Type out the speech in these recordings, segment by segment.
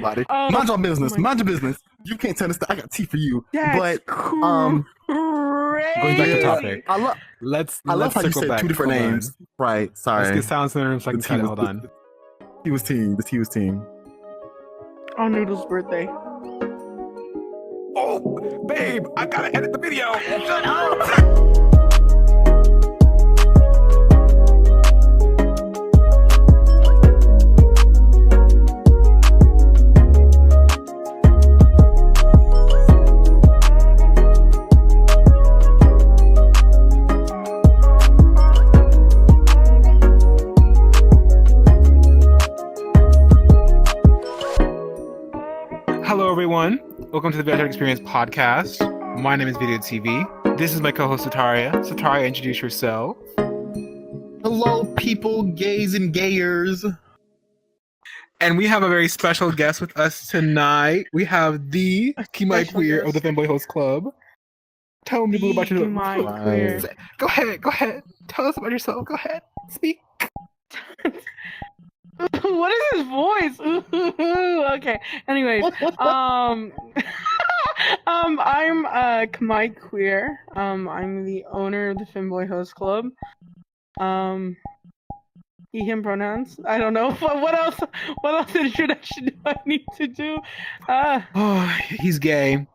Mind your business. Mind your business. You can't tell us that I got tea for you. But going back to topic. Let's how you circle said back. 2 different Hold names. on. Right. Sorry. Let's get silence in the room so I can cut it. Hold on. He was team. The T was team. On Noodle's birthday. Oh, babe, I gotta edit the video. Shut up. Hello, everyone. Welcome to the VRChat Experience podcast. My name is VideoTv. This is my co-host Sataria. Sataria, introduce yourself. Hello, people, gays and gayers. And we have a very special guest with us tonight. We have the KhmerQueer of the Femboy Host Club. Tell me about yourself. KhmerQueer. Go ahead. Tell us about yourself. Go ahead. Speak. What is his voice? Okay. Anyways, I'm KhmerQueer. I'm the owner of the Femboy Host Club. He, him pronouns. I don't know. What else introduction do I need to do? He's gay.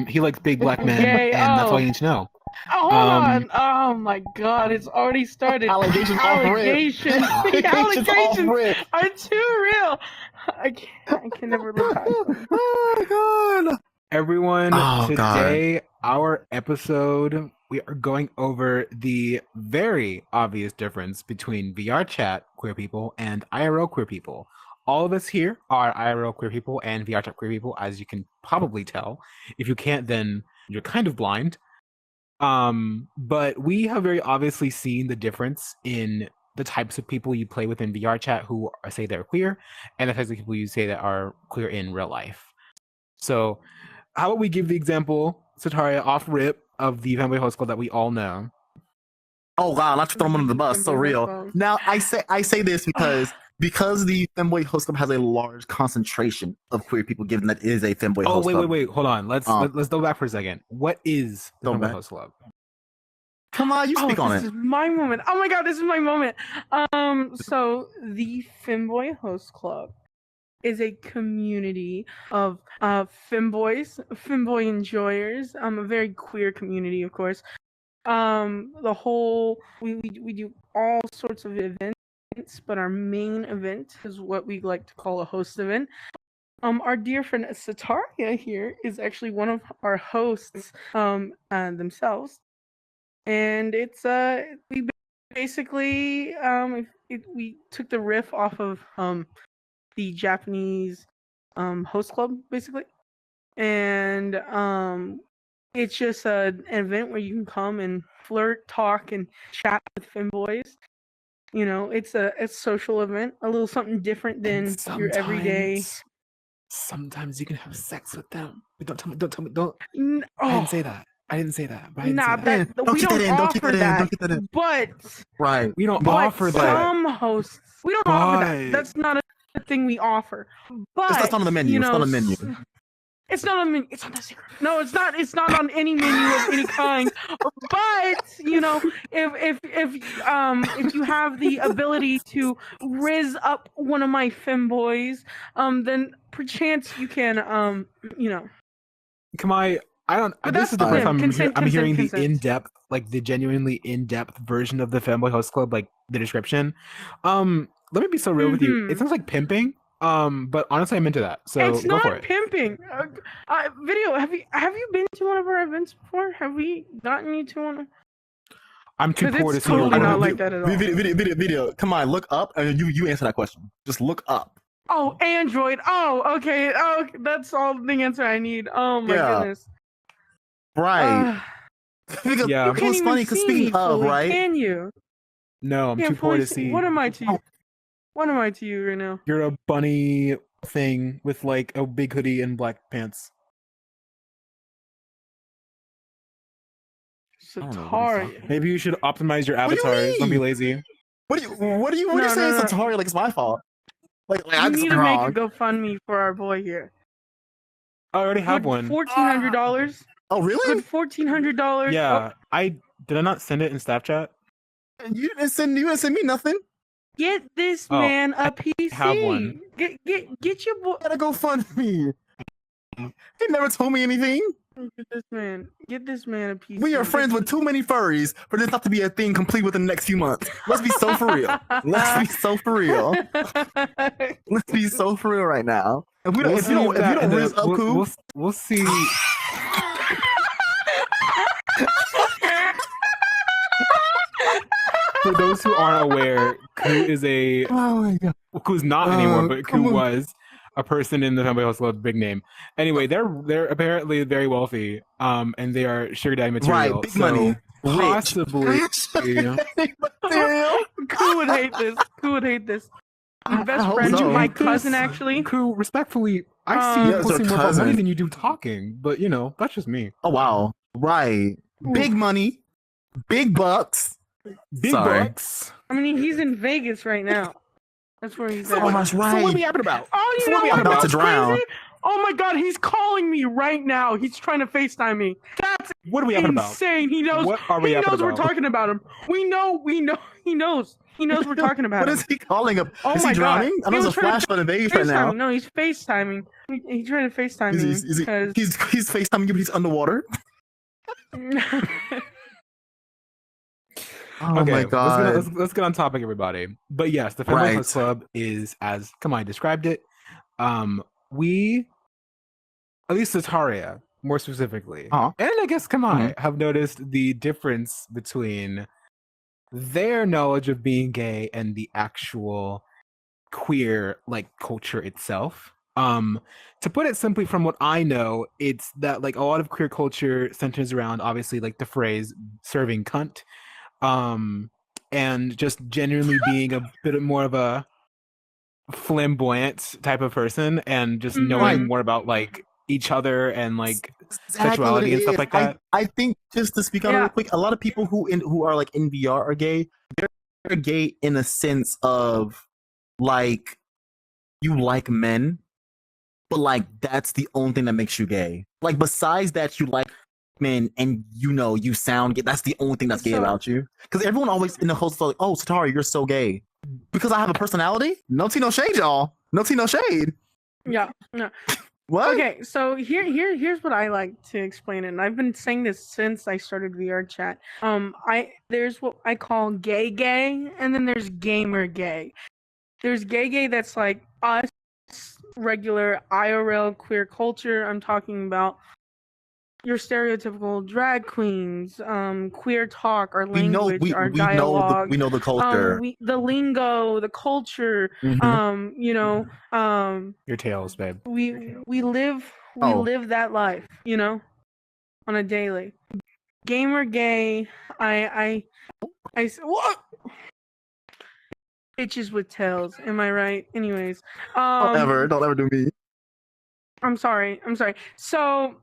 He likes big black men, Gay. and that's all you need to know. Oh, hold on. Oh my God, it's already started. Allegations Allegations. The allegations are too real. I can never look past them. Oh God. Everyone, today our episode, we are going over the very obvious difference between VRChat queer people and IRL queer people. All of us here are IRL queer people and VRChat queer people, as you can probably tell. If you can't, then you're kind of blind. But we have very obviously seen the difference in the types of people you play with in VRChat who say they're queer, and the types of people you say that are queer in real life. So, how about we give the example, Sataria, off rip, of the Femboy Host Club that we all know? Oh wow, not to throw him under the bus. So real. Now I say this because the Femboy Host Club has a large concentration of queer people, given that it is a Femboy Host Club. Wait, hold on. Let's go back for a second. What is the Femboy Host Club? Come on, you speak on it. This is my moment. Oh my God, this is my moment. So the Femboy Host Club is a community of femboys, femboy enjoyers. A very queer community, of course. The whole we do all sorts of events, but our main event is what we like to call a host event. Our dear friend Sataria here is actually one of our hosts themselves, and it's we basically we took the riff off of the Japanese host club, basically, and it's just an event where you can come and flirt, talk, and chat with femboys. You know, it's a social event, a little something different than your everyday. Sometimes you can have sex with them. Don't tell me. I didn't say that. But we don't offer that. But right, we don't offer that. Some hosts, we don't offer that. That's not a thing we offer. But that's not on the menu. It's not on the menu. It's not on menu. It's on the secret. No, it's not. It's not on any menu of any kind. But you know, if you have the ability to rizz up one of my femboys, then perchance you can you know. I don't. But this is the first time I'm hearing the in-depth, like the genuinely in-depth version of the Femboy Host Club, like the description. Let me be so real with you. It sounds like pimping. But honestly, I'm into that. So it's go not for it. Pimping. Video. Have you been to one of our events before? Have we gotten you to one? I'm too poor to see totally your not work. like that at all. Video. Come on, look up, and you answer that question. Just look up. Oh, Android. Oh, okay. Oh, that's all the answer I need. Oh my goodness. Right. Because you can't it's funny because speaking of, right? Can you? No, I'm too poor to see. What am I to you? What am I to you right now? You're a bunny thing with like a big hoodie and black pants. Sataria. Maybe you should optimize your avatars. Don't be lazy. What are you saying, Sataria? Like it's my fault. Like You I'm need just to make a wrong. GoFundMe for our boy here. I already have one. $1,400. Oh really? Good $1,400. Yeah, I not send it in Snapchat. You didn't send me nothing. Get this Oh, man a PC. have one. Get your boy. Gotta go fund me. He never told me anything. Get this man a PC. We are friends with too many furries for this not to be a thing complete within the next few months. Let's be so for real. Let's be so for real. Let's be so for real right now. If we don't, if you don't risk up, cool. We'll see. For those who aren't aware, Ku is Oh my god. Ku's not anymore, but Ku was a person in the Femboy Host Club, big name. Anyway, they're apparently very wealthy, and they are sugar daddy material. Right, big money. Possibly. Ku would hate this. Ku would hate this. My best hope friend, so. my cousin, actually. Ku, respectfully, I see you Yeah, posting it's more our about money cousin. than you do talking, but you know, that's just me. Oh wow. Right. Big money. Big bucks. Big Sorry. bucks. I mean, he's in Vegas right now. That's where he's at. Oh, that's right. So what are we yapping about? Oh, you So know what are we what? about to That's drown? crazy? Oh my god, he's calling me right now. He's trying to FaceTime me. That's What are we yapping about? insane. He knows. What are we He yapping knows we're about? talking about him. We know. He knows. He knows we're talking about What him. is he calling up? Oh is my he drowning? God. I know He there's a was trying flash to on the Vegas right now. FaceTiming. No, he's FaceTiming. He's trying to FaceTime me Is he, because he's FaceTiming you, but he's underwater? Oh Okay, my god. let's get on topic, everybody. But yes, the Femboy Right. Host Club is, as Kamai described it, we, at least Sataria, more specifically, Uh-huh. and I guess Kamai, have noticed the difference between their knowledge of being gay and the actual queer like culture itself. To put it simply, from what I know, it's that like a lot of queer culture centers around obviously like the phrase serving cunt, and just genuinely being a bit more of a flamboyant type of person, and just knowing more about like each other and like sexuality and stuff like that. I think, just to speak on it real quick, a lot of people who are like in VR are gay. They're gay in a sense of like you like men, but like that's the only thing that makes you gay. Like besides that, you like men and you sound gay. That's the only thing that's gay about you. Because everyone always in the host is like, "Oh, Sataria, you're so gay." Because I have a personality? No tea, no shade, y'all. No tea, no shade. Yeah. No. What? Okay, so here's what I like to explain it, and I've been saying this since I started VRChat. There's what I call gay, and then there's gamer gay. There's gay that's like us, regular IRL queer culture. I'm talking about your stereotypical drag queens, queer talk, our language, our dialogue. We know the culture. The lingo, the culture. Your tails, babe. We live that life, on a daily. Gamer gay. I what? Bitches with tails. Am I right? Anyways, Don't ever do me. I'm sorry. So,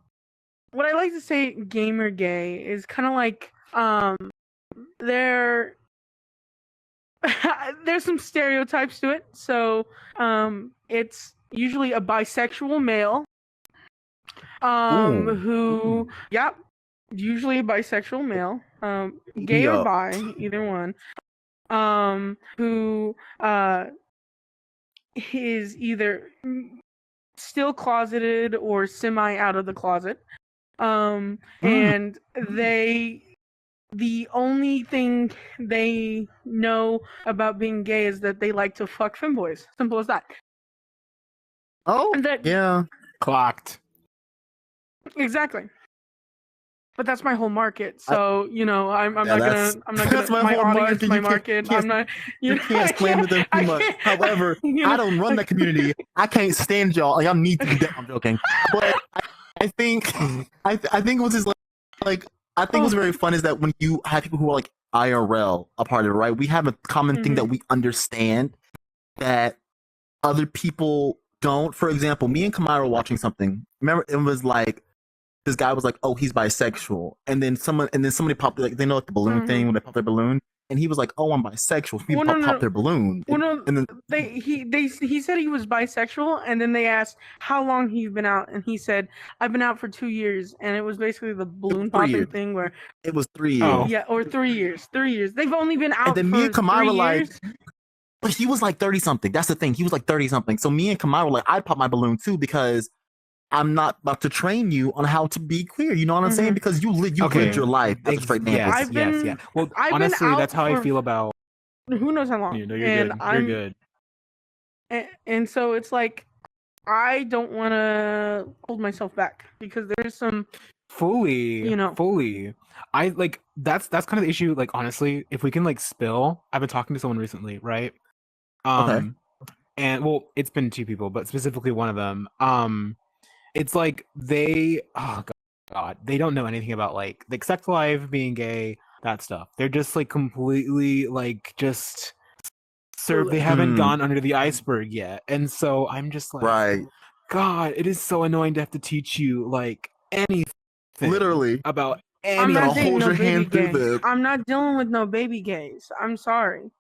what I like to say, gamer gay, is kind of like there's some stereotypes to it. So, it's usually a bisexual male, usually a bisexual male, gay or bi, either one, who is either still closeted or semi out of the closet, and the only thing they know about being gay is that they like to fuck femboys. Simple as that. Oh, yeah. Clocked. Exactly. But that's my whole market. So, I'm not gonna That's my whole audience, market. my market. I'm not You can't explain to them too much. However, I don't run that community. I can't stand y'all. Like, y'all need to be dead. I'm joking. But I think what's just like I think what's very fun is that when you have people who are like IRL a part of it, right? We have a common thing that we understand that other people don't. For example, me and Kamai were watching something. Remember, it was like this guy was like, "Oh, he's bisexual," and then somebody popped like they know like the balloon thing when they pop their balloon, and he was like, "Oh, I'm bisexual." People Well, no, pop no. their balloon, Well, no, and then he said he was bisexual, and then they asked how long he's been out, and he said, "I've been out for 2 years," and it was basically the balloon popping years. thing where it was 3 years. Oh. yeah, or 3 years. 3 years. They've only been out And then for me and Khmer 3 were like, years. but he was like 30 something. That's the thing. He was like 30 something. So me and Khmer were like, I'd pop my balloon too because I'm not about to train you on how to be queer. You know what I'm saying? Because you lived your life as a straight man. Yes. Well, I've honestly, been out that's how I for feel about. who knows how long. You know, you're and good. I'm You're good. And so it's like I don't want to hold myself back because there's some Fully. I like that's kind of the issue. Like honestly, if we can like spill, I've been talking to someone recently, right? Okay. And well, it's been 2 people, but specifically one of them. It's like they God, they don't know anything about like sex life, being gay, that stuff. They're just like completely like just they haven't gone under the iceberg yet. And so I'm just like, right. God, it is so annoying to have to teach you like anything literally about I'm not anything. dating no baby gays. I'm not dealing with no baby gays. I'm sorry.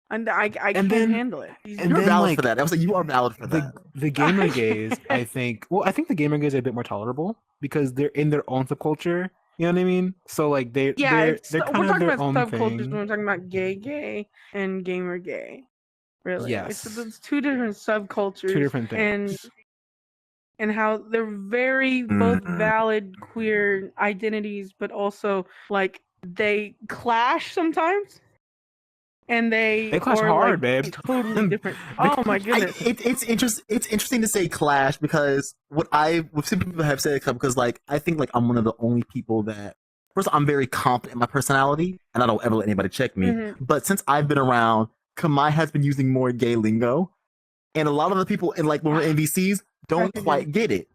And I can't handle it. You're valid for that. I was like, you are valid for that. The gamer gays, I think the gamer gays are a bit more tolerable because they're in their own subculture. You know what I mean? So like they're kind we're of talking their about own subcultures thing. when we're talking about gay and gamer gay. Really, Yes. it's 2 different subcultures. 2 different things. And how they're very both valid queer identities, but also like they clash sometimes. And they clash are hard, like babe. totally different. Oh my goodness! It's interesting to say clash because what some people have said because like I think like I'm one of the only people that first I'm very confident in my personality and I don't ever let anybody check me. But since I've been around, Kamai has been using more gay lingo, and a lot of the people in like when we're in VCs don't quite get it.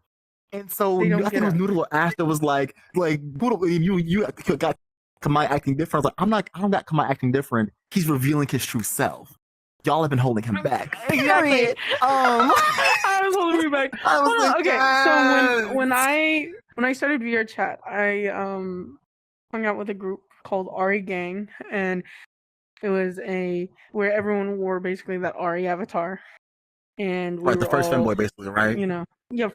And so I think it was Noodle or Ash that was like you got Kamai acting different. I was like, I don't got Kamai acting different. He's revealing his true self. Y'all have been holding him back. Exactly. I was holding me back. I was like, okay. yes. So when I started VRChat, I hung out with a group called Ari Gang, and it was where everyone wore basically that Ari avatar, and we right, the first Femboy basically, right? You know, the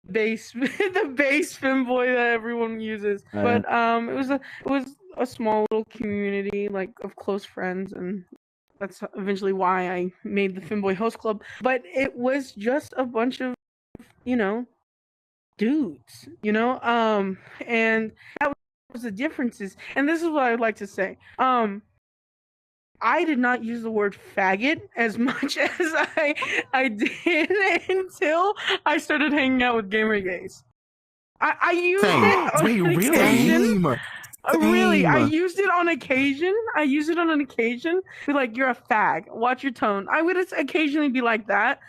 base Femboy that everyone uses. But it was a small little community like of close friends, and that's eventually why I made the Femboy Host Club. But it was just a bunch of dudes, and that was the differences. And this is what I'd like to say. I did not use the word faggot as much as I did until I started hanging out with gamer gays. I used it on occasion. Really, I used it on occasion. Be like, you're a fag. Watch your tone. I would occasionally be like that,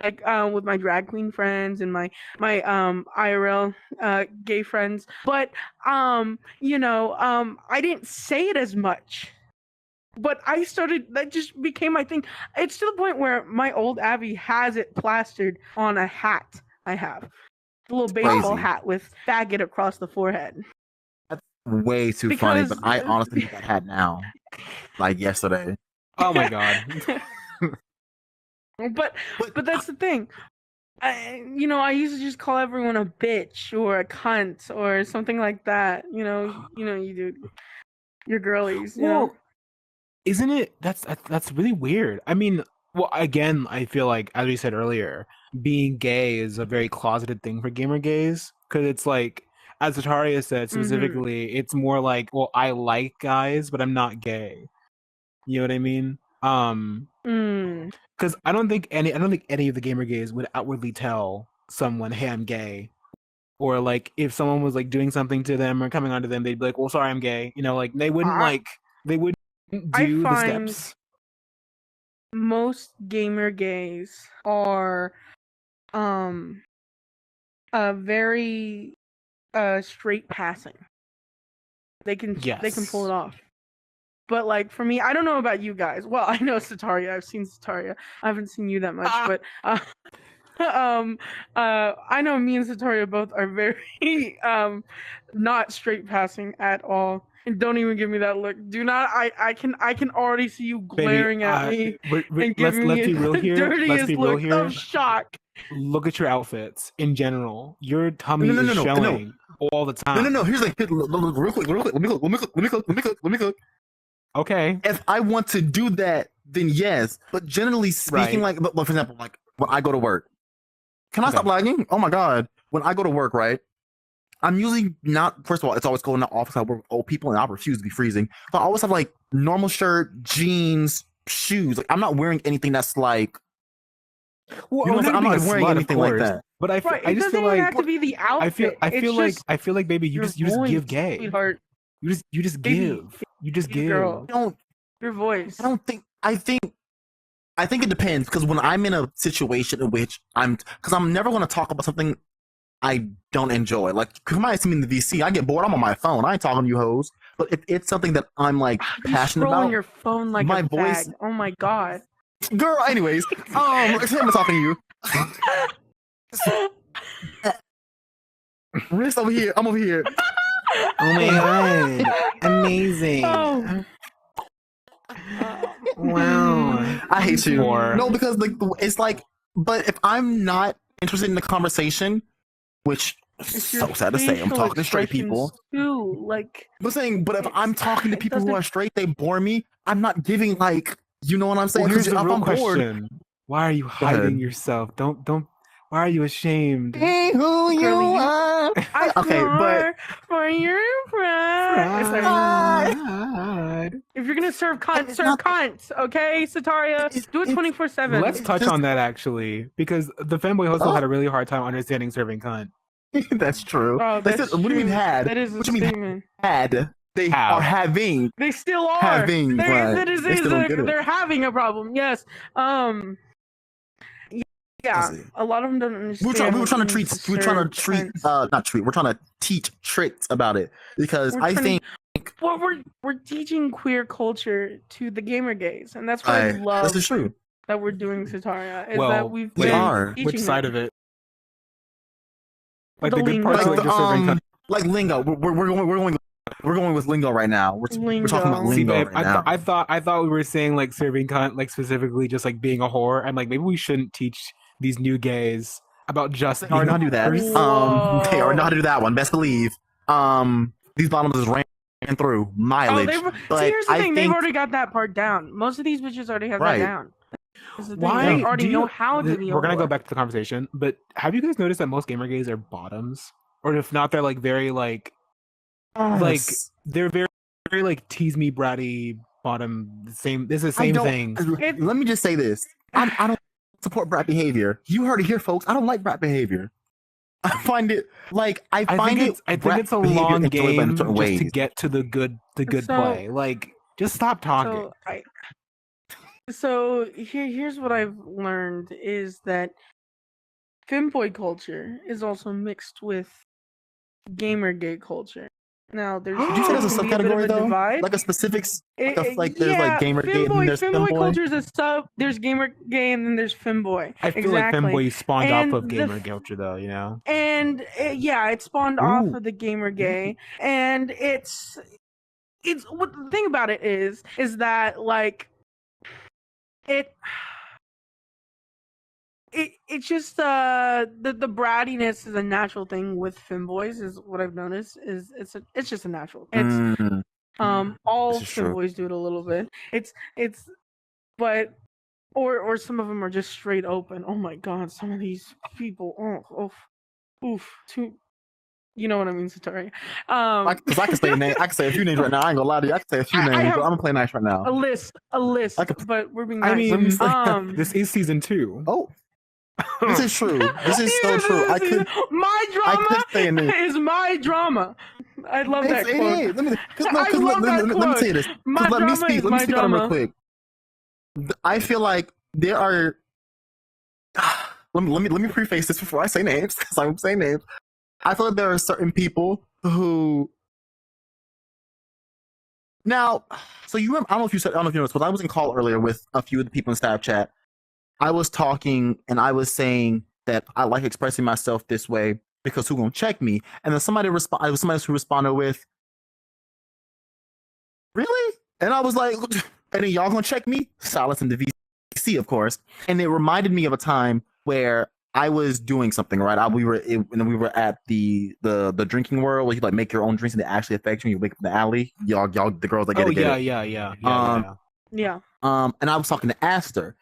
like with my drag queen friends and my IRL gay friends. But I didn't say it as much. But that just became my thing. It's to the point where my old Abby has it plastered on a hat I have. A little baseball hat with faggot across the forehead. That's way too funny, but I honestly need that hat now. Like yesterday. Oh my god. but that's the thing. I used to just call everyone a bitch or a cunt or something like that. You do your girlies, you know. Isn't it? That's really weird. I mean, well, again, I feel like, as we said earlier, being gay is a very closeted thing for gamer gays because it's like, as Sataria said specifically, it's more like, well, I like guys, but I'm not gay. You know what I mean? Because I don't think any of the gamer gays would outwardly tell someone, "Hey, I'm gay," or like if someone was like doing something to them or coming onto them, they'd be like, "Well, sorry, I'm gay." You know, like they wouldn't do the steps. Most gamer gays are very straight passing. They can pull it off. But like for me, I don't know about you guys. Well, I know Sataria. I've seen Sataria. I haven't seen you that much, but I know me and Sataria both are very not straight passing at all. And don't even give me that look. Do not. I can already see you glaring at me and giving me be real the here. dirtiest look of shock. Look at your outfits in general. Your tummy is No, showing all the time. No. Here's like real quick. Let me cook. Okay. If I want to do that, then yes. But generally speaking, Right. like, for example, like when I go to work, can I stop lagging? Oh my god! When I go to work, right? I'm usually not. First of all, it's always going to the office. I work with old people, and I refuse to be freezing. So I always have like normal shirt, jeans, shoes. Like I'm not wearing anything that's like. Well, You know what I'm not wearing anything like that. But I Right, I it just doesn't feel even like have to be the outfit. I feel like baby, you just give gay. Sweetheart. You just Baby, give. You just give. girl. Your voice. I don't think. I think it depends because when I'm in a situation in which because I'm never going to talk about something I don't enjoy. Like, you might see me in the VC. I get bored. I'm on my phone. I ain't talking to you hoes. But if it's something that I'm like passionate about, your phone like my a voice. fag. Oh my god. Girl. Anyways, I'm talking to you. Wrist over here. I'm over here. Oh my god! Amazing. Oh. Wow. I hate you. Or- No, because like it's like, but if I'm not interested in the conversation, which is so sad to say, I'm talking to straight people. Too, like, But if I'm talking to it people who doesn't- are straight, they bore me. I'm not giving like, you know what I'm saying? Well, here's Because the if real I'm bored, question. Why are you ahead. hiding yourself? Don't. Why are you ashamed? be who you Girly, you- are. I Okay, but for your pride. God. If you're gonna serve cunt, It's serve not- cunt. Okay, Sataria, do it 24/7. Let's touch on that actually, because the Femboy Host Club had a really hard time understanding serving cunt. that's true. Oh, They that's said, what do you mean true. had? That is a What do you mean statement. had? They Have. are having. They still are. Having, right. That is, They still don't get it. they're having a problem. Yes. Yeah. see. A lot of them don't understand. We were trying to treat. what it We were trying to means treat. serve Not treat. We're trying to teach tricks about it because We're I trying to- think Well, we're teaching queer culture to the gamer gays, and that's what I love this is true. that we're doing, Sataria. Is Well, that we've we been are. teaching Which side them. of it? Like The the good parts, lingo. or like just serving cunt? Like lingo. We're going with lingo right now. We're talking about Lingo. See, lingo babe, right now. I thought we were saying like serving cunt, like specifically just like being a whore, and like maybe we shouldn't teach these new gays about just They being are not do that. Whoa. They are not to do that one. Best believe. These bottoms just ran through Oh, mileage. see, but here's the I thing. They've think already got that part down. Most of these bitches already have Right. that down. That's the thing. Why They already do you- know how to be a We're gonna go whore. back to the conversation, but have you guys noticed that most gamer gays are bottoms, or if not, they're like very like Yes. they're very very like tease me bratty bottom. Same. This is the I same don't- thing. Let me just say this. I don't support brat behavior. You heard it here, folks. I don't like brat behavior. I find it like I find it. I think brat it's a behavior long enjoyed by game certain just to ways. get to the good So- play. Like, just stop talking. So here's what I've learned is that femboy culture is also mixed with gamer gay culture. Now there's Did you say there's a can be bit of subcategory though? divide. Like a specific, like there's yeah, like gamer gay and femboy, there's femboy femboy. culture is a sub. There's gamer gay and then there's femboy. I feel exactly. like femboy spawned And off of the gamer f- culture, though. You know. And yeah, it spawned off Ooh. of the gamer gay, and it's what the thing about it is that like it's just the brattiness is a natural thing with femboys is what I've noticed is it's just a natural. It's all This is true. femboys do it a little bit. It's but or some of them are just straight open. Oh my god, some of these people. Oof. Too. You know what I mean, Sataria. Because I can say name. I can say a few names right now. I ain't gonna lie to you. I can say a few I names. have But I'm gonna play nice right now. a list, I could- but we're being I nice. mean, this is season 2. Oh, this is true. This is so true. I could. My I drama could say a name. is my drama. I love that It quote. is. Let me. I love that Let me quote. tell you this. My Let me drama speak. is Let me my speak on it real drama. quick. I feel like there are. Let me preface this before I say names, because I'm saying names. I feel like there are certain people who. Now, so you remember? I don't know if you noticed, but I was in call earlier with a few of the people in Snapchat. I was talking and I was saying that I like expressing myself this way because who gonna check me? And then somebody else who responded with, really? And I was like, and then y'all gonna check me? Silence in the VC, of course. And it reminded me of a time where I was doing something, right? We were at the drinking world where you like make your own drinks and they actually affect you when you wake up in the alley. Y'all, the girls that get it. Yeah. And I was talking to Aster,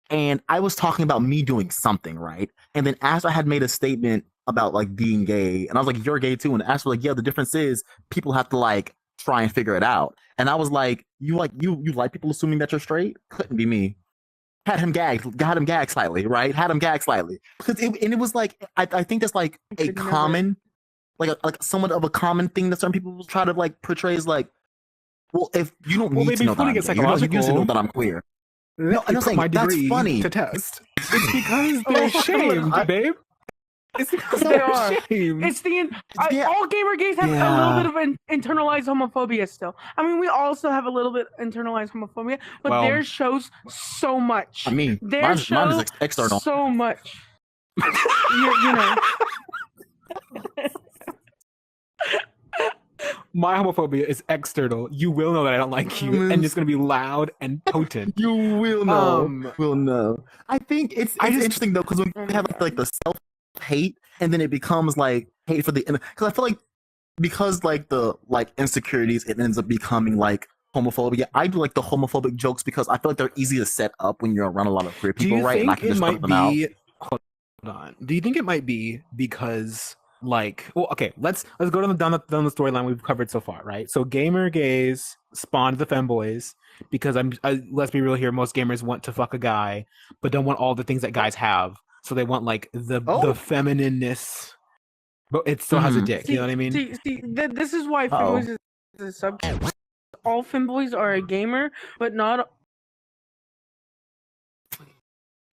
and I was talking about me doing something, right? And then Aster had made a statement about like being gay, and I was like, "You're gay too." And Aster was like, "Yeah, the difference is people have to like try and figure it out." And I was like, "You like people assuming that you're straight? Couldn't be me." Had him gagged slightly, right? Had him gagged slightly because it was like I think that's like a common, like somewhat of a common thing that certain people try to like portray as like, well, if you don't need to know that I'm gay, you don't need to know that I'm queer. No, I'm saying my that's degree funny to test. It's because they're ashamed, babe. It's because they're ashamed. It's all gamer gays have a little bit of internalized homophobia still. I mean, we also have a little bit internalized homophobia, but theirs shows so much. I mean, theirs shows external so much. you know. My homophobia is external. You will know that I don't like you, and it's gonna be loud and potent. You will know. I think it's interesting though, because when we have like the self-hate, and then it becomes like hate for the, because I feel like because like the like insecurities, it ends up becoming like homophobia. I do like the homophobic jokes because I feel like they're easy to set up when you're around a lot of queer people, right? And I can just put them out. Hold on. Do you think it might be because? Like, well, okay, let's go down the storyline we've covered so far, right? So gamer gays spawned the femboys because let's be real here, most gamers want to fuck a guy but don't want all the things that guys have, so they want like the feminineness, but it still has a dick. You know what I mean? This is why femboys is a subculture. All femboys are a gamer, but not.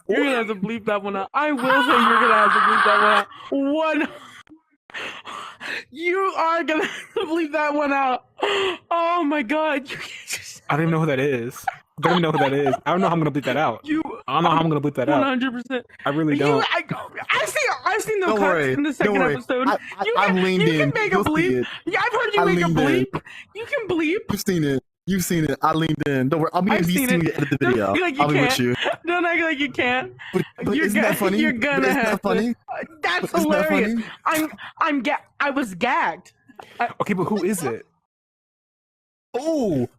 You're gonna have to bleep that one out. I will say you're gonna have to bleep that one out. You are gonna bleep that one out. Oh my god! I don't even know who that is. I don't even know who that is. I don't know how I'm gonna bleep that out. I don't know how I'm gonna bleep that out. 100%. I really don't. I've seen the cuts in the second episode. I've leaned in. You can make a bleep. Yeah, I've heard you make a bleep. You can bleep. You've seen it. I leaned in. Don't worry. I'll be in VC when you edit the video. I'll be with you. Don't act like you can't. But isn't that funny? You're gonna have funny? That's hilarious. I was gagged. Okay, but who is it? Oh,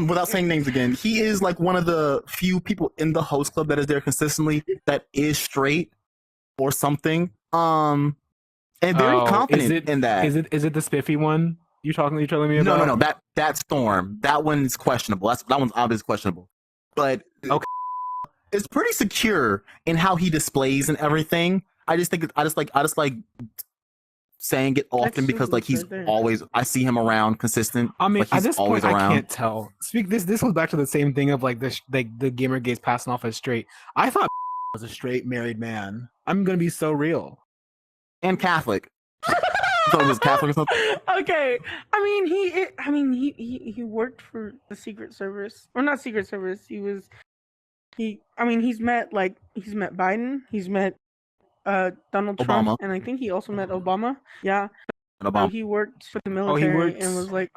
without saying names again, he is like one of the few people in the host club that is there consistently that is straight or something. And very confident in that. Is it the spiffy one? You telling me about? No. That's Storm. That one's questionable. That one's obviously questionable. But okay, it's pretty secure in how he displays and everything. I just like saying it often because like he's always, I see him around consistent. I mean, like at this point, I can't tell. This goes back to the same thing of like the gamer gays passing off as straight. I thought was a straight married man. I'm gonna be so real. And Catholic. So it was Catholic or something. Okay, he worked for the Secret Service, or not Secret Service. He's met Biden, he's met Donald Trump, Obama. and I think he also met Obama. Yeah, Obama. So he worked for the military and was like,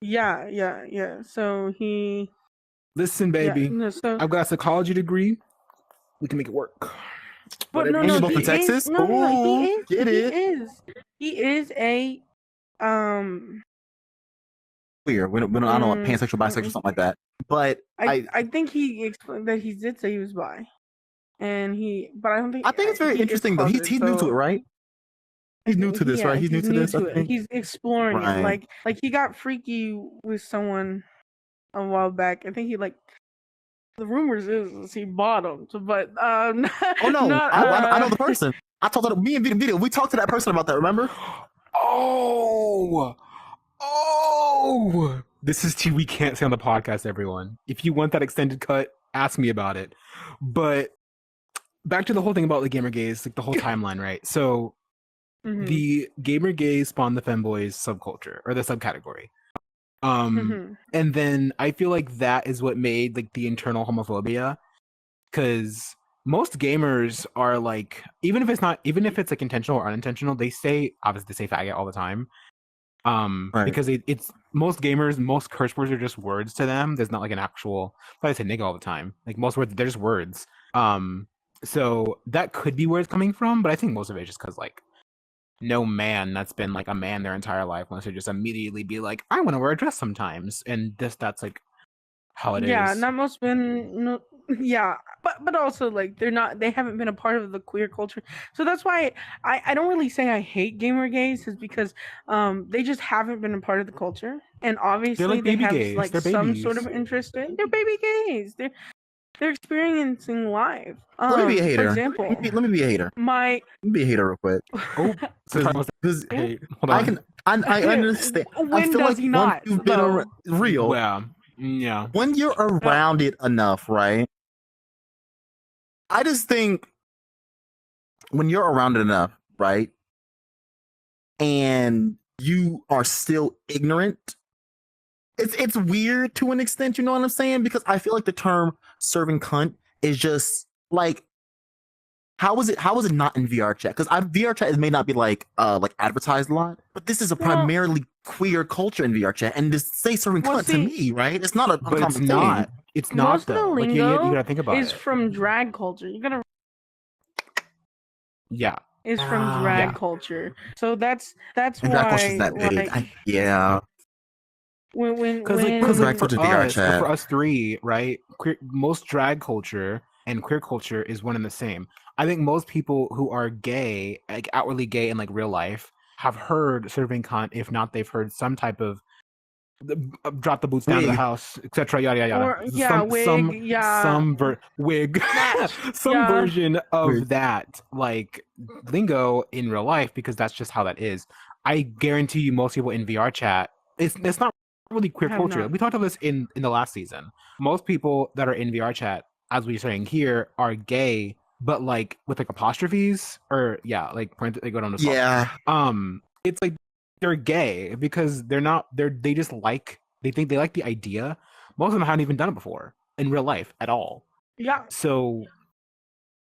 yeah. So he. Listen, baby, I've got a psychology degree. We can make it work. But no, both in Texas. He is a queer. We don't know, like pansexual, bisexual, something like that. But I think he explained that he did say he was bi, but I don't think. I think it's very interesting though. He's new to it, right? He's new to this, right? He's new to this. He's exploring it. Like he got freaky with someone a while back. I think he like. The rumors is he bottomed, but oh no, I know the person. I talked to me and Video. We talked to that person about that. Remember? Oh, this is tea we can't say on the podcast. Everyone, if you want that extended cut, ask me about it. But back to the whole thing about the gamer gays, like the whole timeline, right? So the gamer gays spawned the femboys subculture or the subcategory. And then I feel like that is what made like the internal homophobia, because most gamers are like, even if it's like intentional or unintentional, they say faggot all the time. Because it's most gamers, most curse words are just words to them. There's not like an actual. I say nigga all the time. Like most words, they're just words. So that could be where it's coming from, but I think most of it is just because like no man that's been like a man their entire life wants to just immediately be like, I want to wear a dress sometimes, and that's like how it is. Yeah, not most men. No, yeah, but also like they haven't been a part of the queer culture, so that's why I don't really say I hate gamer gays, is because they just haven't been a part of the culture, and obviously like they have gays. like they're some babies. sort of interest in. They're baby gays. They're experiencing life. Let me be a hater. For example, let me be a hater. Let me be a hater real quick. Oh, because hold on. I understand. When I feel does like he not? You've been real. Yeah. When you're around it enough, right? I just think when you're around it enough, right, and you are still ignorant, it's weird to an extent, you know what I'm saying? Because I feel like the term serving cunt is just like, how is it not in VRChat? Because VRChat may not be like advertised a lot, but this is a primarily queer culture in VRChat, and to say serving cunt to me, right? It's not a but it's not. It's not most though. Of the like lingo you gotta think about is it. from drag culture. You gotta. Yeah. Is from drag culture, so that's and why. Drag culture's that big. Yeah. Because drag culture for us three, right? Most drag culture and queer culture is one and the same. I think most people who are gay, like outwardly gay in like real life, have heard serving cunt. If not, they've heard some type of drop the boots down to the house, etc. Yada yada yada. Wig, some version of that like lingo in real life, because that's just how that is. I guarantee you, most people in VRChat, it's not really queer culture. Not. We talked about this in the last season. Most people that are in VRChat, as we're saying here, are gay, but like with like apostrophes or like they go down the it's like they're gay because they just like, they think they like the idea. Most of them haven't even done it before in real life at all. Yeah. So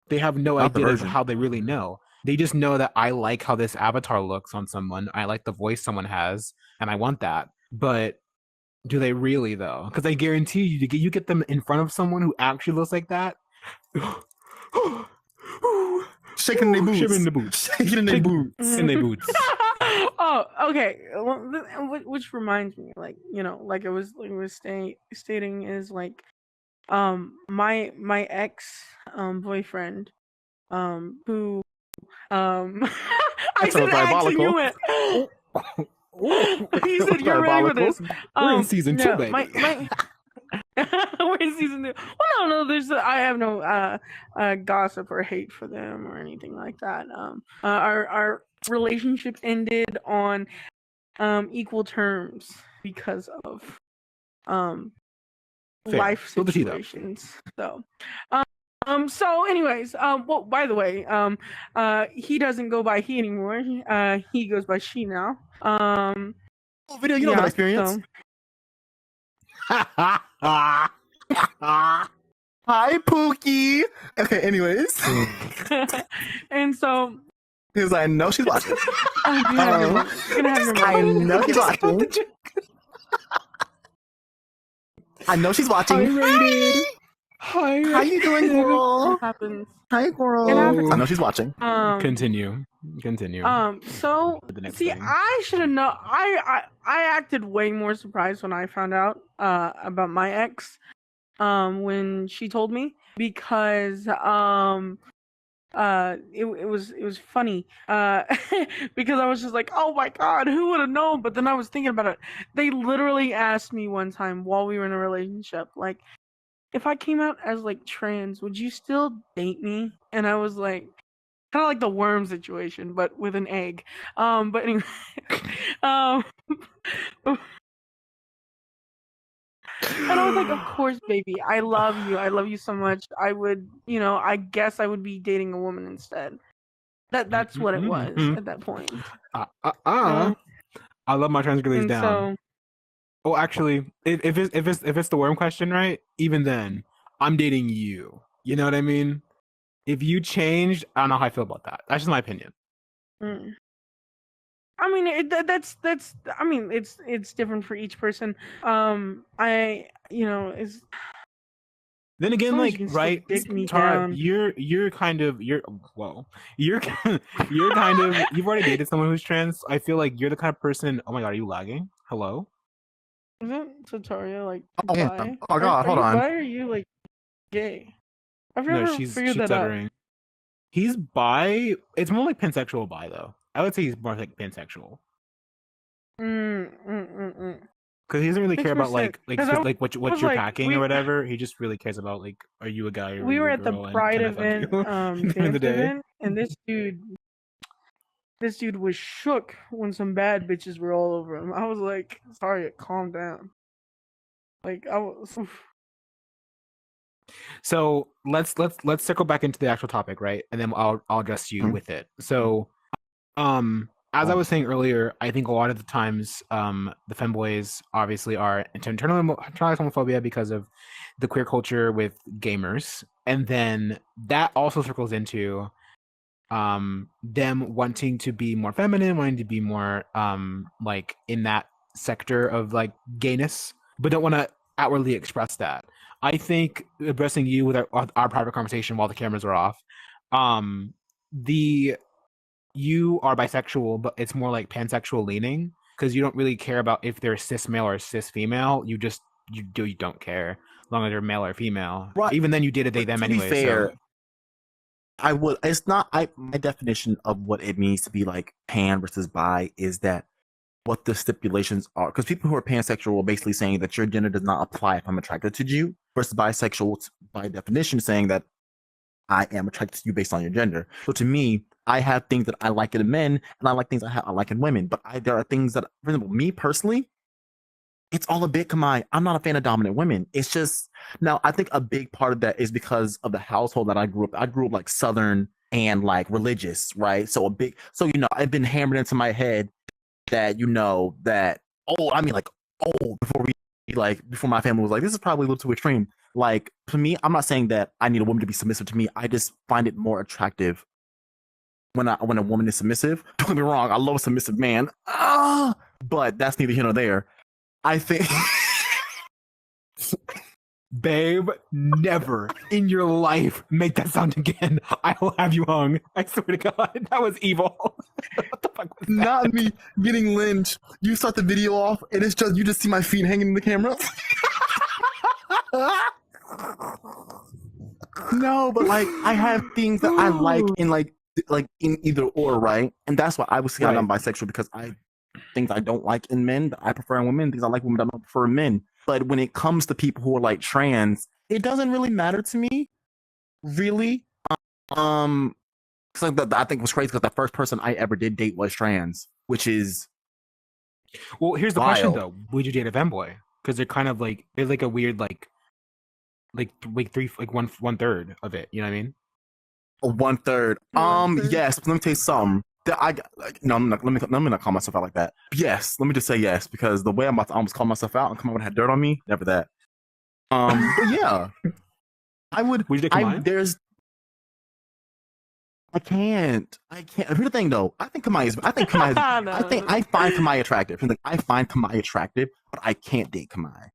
they have no idea of how they really know. They just know that I like how this avatar looks on someone. I like the voice someone has, and I want that. But do they really though? Because I guarantee you get them in front of someone who actually looks like that. Shaking their boots. Shaking their boots. Oh, okay. Which reminds me, like, like I was stating, is like, my ex boyfriend, who I said ex and you went. He said you're ready for this. We're in season 2, baby. We're in season 2. Well, no, I have no gossip or hate for them or anything like that. Our relationship ended on equal terms because of life situations. So anyways, well, by the way, he doesn't go by he anymore. He goes by she now. Video, you know that experience. Hi, Pookie. Okay, anyways. And so, because I know she's watching. I know she's watching. I know she's watching. Hi. How you doing, girl? It happens. Hi, girl. I know she's watching. Continue. So see, I should have known. I acted way more surprised when I found out about my ex when she told me, because it was funny because I was just like, oh my god, who would have known? But then I was thinking about it. They literally asked me one time while we were in a relationship, like, if I came out as like trans, would you still date me? And I was like, kind of like the worm situation, but with an egg. But anyway, and I was like, of course, baby, I love you so much. I would, I guess I would be dating a woman instead. That's what it was at that point. I love my trans girlies down. Oh, actually, if it's the worm question, right? Even then, I'm dating you. You know what I mean? If you changed, I don't know how I feel about that. That's just my opinion. I mean, that's. I mean, it's different for each person. It's Then again, as long as like, you can still right, dick me Tara, down. you're kind of whoa, you're you're kind of you've already dated someone who's trans. I feel like you're the kind of person. Oh my god, are you lagging? Hello? Isn't Sataria like Oh, yeah. bi? Oh god, Are hold you on. bi or are you like gay? I've No, never she's figured that out. stuttering. He's bi. It's more like pansexual bi though. I would say he's more like pansexual because he doesn't really Makes care more about sense. Because I what was you're like, packing or whatever. He just really cares about like, are you a guy or are we you were a at the girl, and Pride can I fuck event, you? At the end of dance the day. event, and this dude was shook when some bad bitches were all over him. I was like, sorry, calm down. Like I was. So let's circle back into the actual topic, right? And then I'll address you with it. So, as I was saying earlier, I think a lot of the times, the femboys obviously are internalized homophobia because of the queer culture with gamers, and then that also circles into them wanting to be more feminine, wanting to be more like in that sector of like gayness, but don't want to outwardly express that. I think addressing you with our private conversation while the cameras are off, the you are bisexual, but it's more like pansexual leaning because you don't really care about if they're cis male or cis female. You don't care as long as they're male or female. Right. Even then, you did a they them to anyway. be fair, so I would. It's not. My definition of what it means to be like pan versus bi is that what the stipulations are. Because people who are pansexual are basically saying that your gender does not apply if I'm attracted to you, versus bisexual, by definition, saying that I am attracted to you based on your gender. So to me, I have things that I like in men, and I like things I like in women. But there are things that, for example, me personally, it's all a bit Kamai. I'm not a fan of dominant women. It's just now I think a big part of that is because of the household that I grew up. I grew up like Southern and like religious, right? So I've been hammered into my head that before my family was like, this is probably a little too extreme. Like for me, I'm not saying that I need a woman to be submissive to me. I just find it more attractive when a woman is submissive. Don't get me wrong, I love a submissive man. But that's neither here nor there. I think babe, never in your life make that sound again. I will have you hung. I swear to God, that was evil. What the fuck was that? Not me getting lynched. You start the video off, and it's just you just see my feet hanging in the camera. No, but like I have things that I like in like in either or, right? And that's why I was saying I'm bisexual because things I don't like in men that I prefer in women, things I like in women that I don't prefer in men. But when it comes to people who are like trans, it doesn't really matter to me, really. Cause I think it was crazy because the first person I ever did date was trans, which is well. Here's the wild. question though: would you date a femboy? Because they're kind of like they're like a weird like one third of it. You know what I mean? 1/3. Yes. Let me tell you something. No, I'm not call myself out like that. Yes, let me just say yes because the way I'm about to almost call myself out and come out and have dirt on me, never that. But yeah, I would. Would you date Kamai? I can't. Here's the thing, though. I find Kamai attractive. I find Kamai attractive, but I can't date Kamai.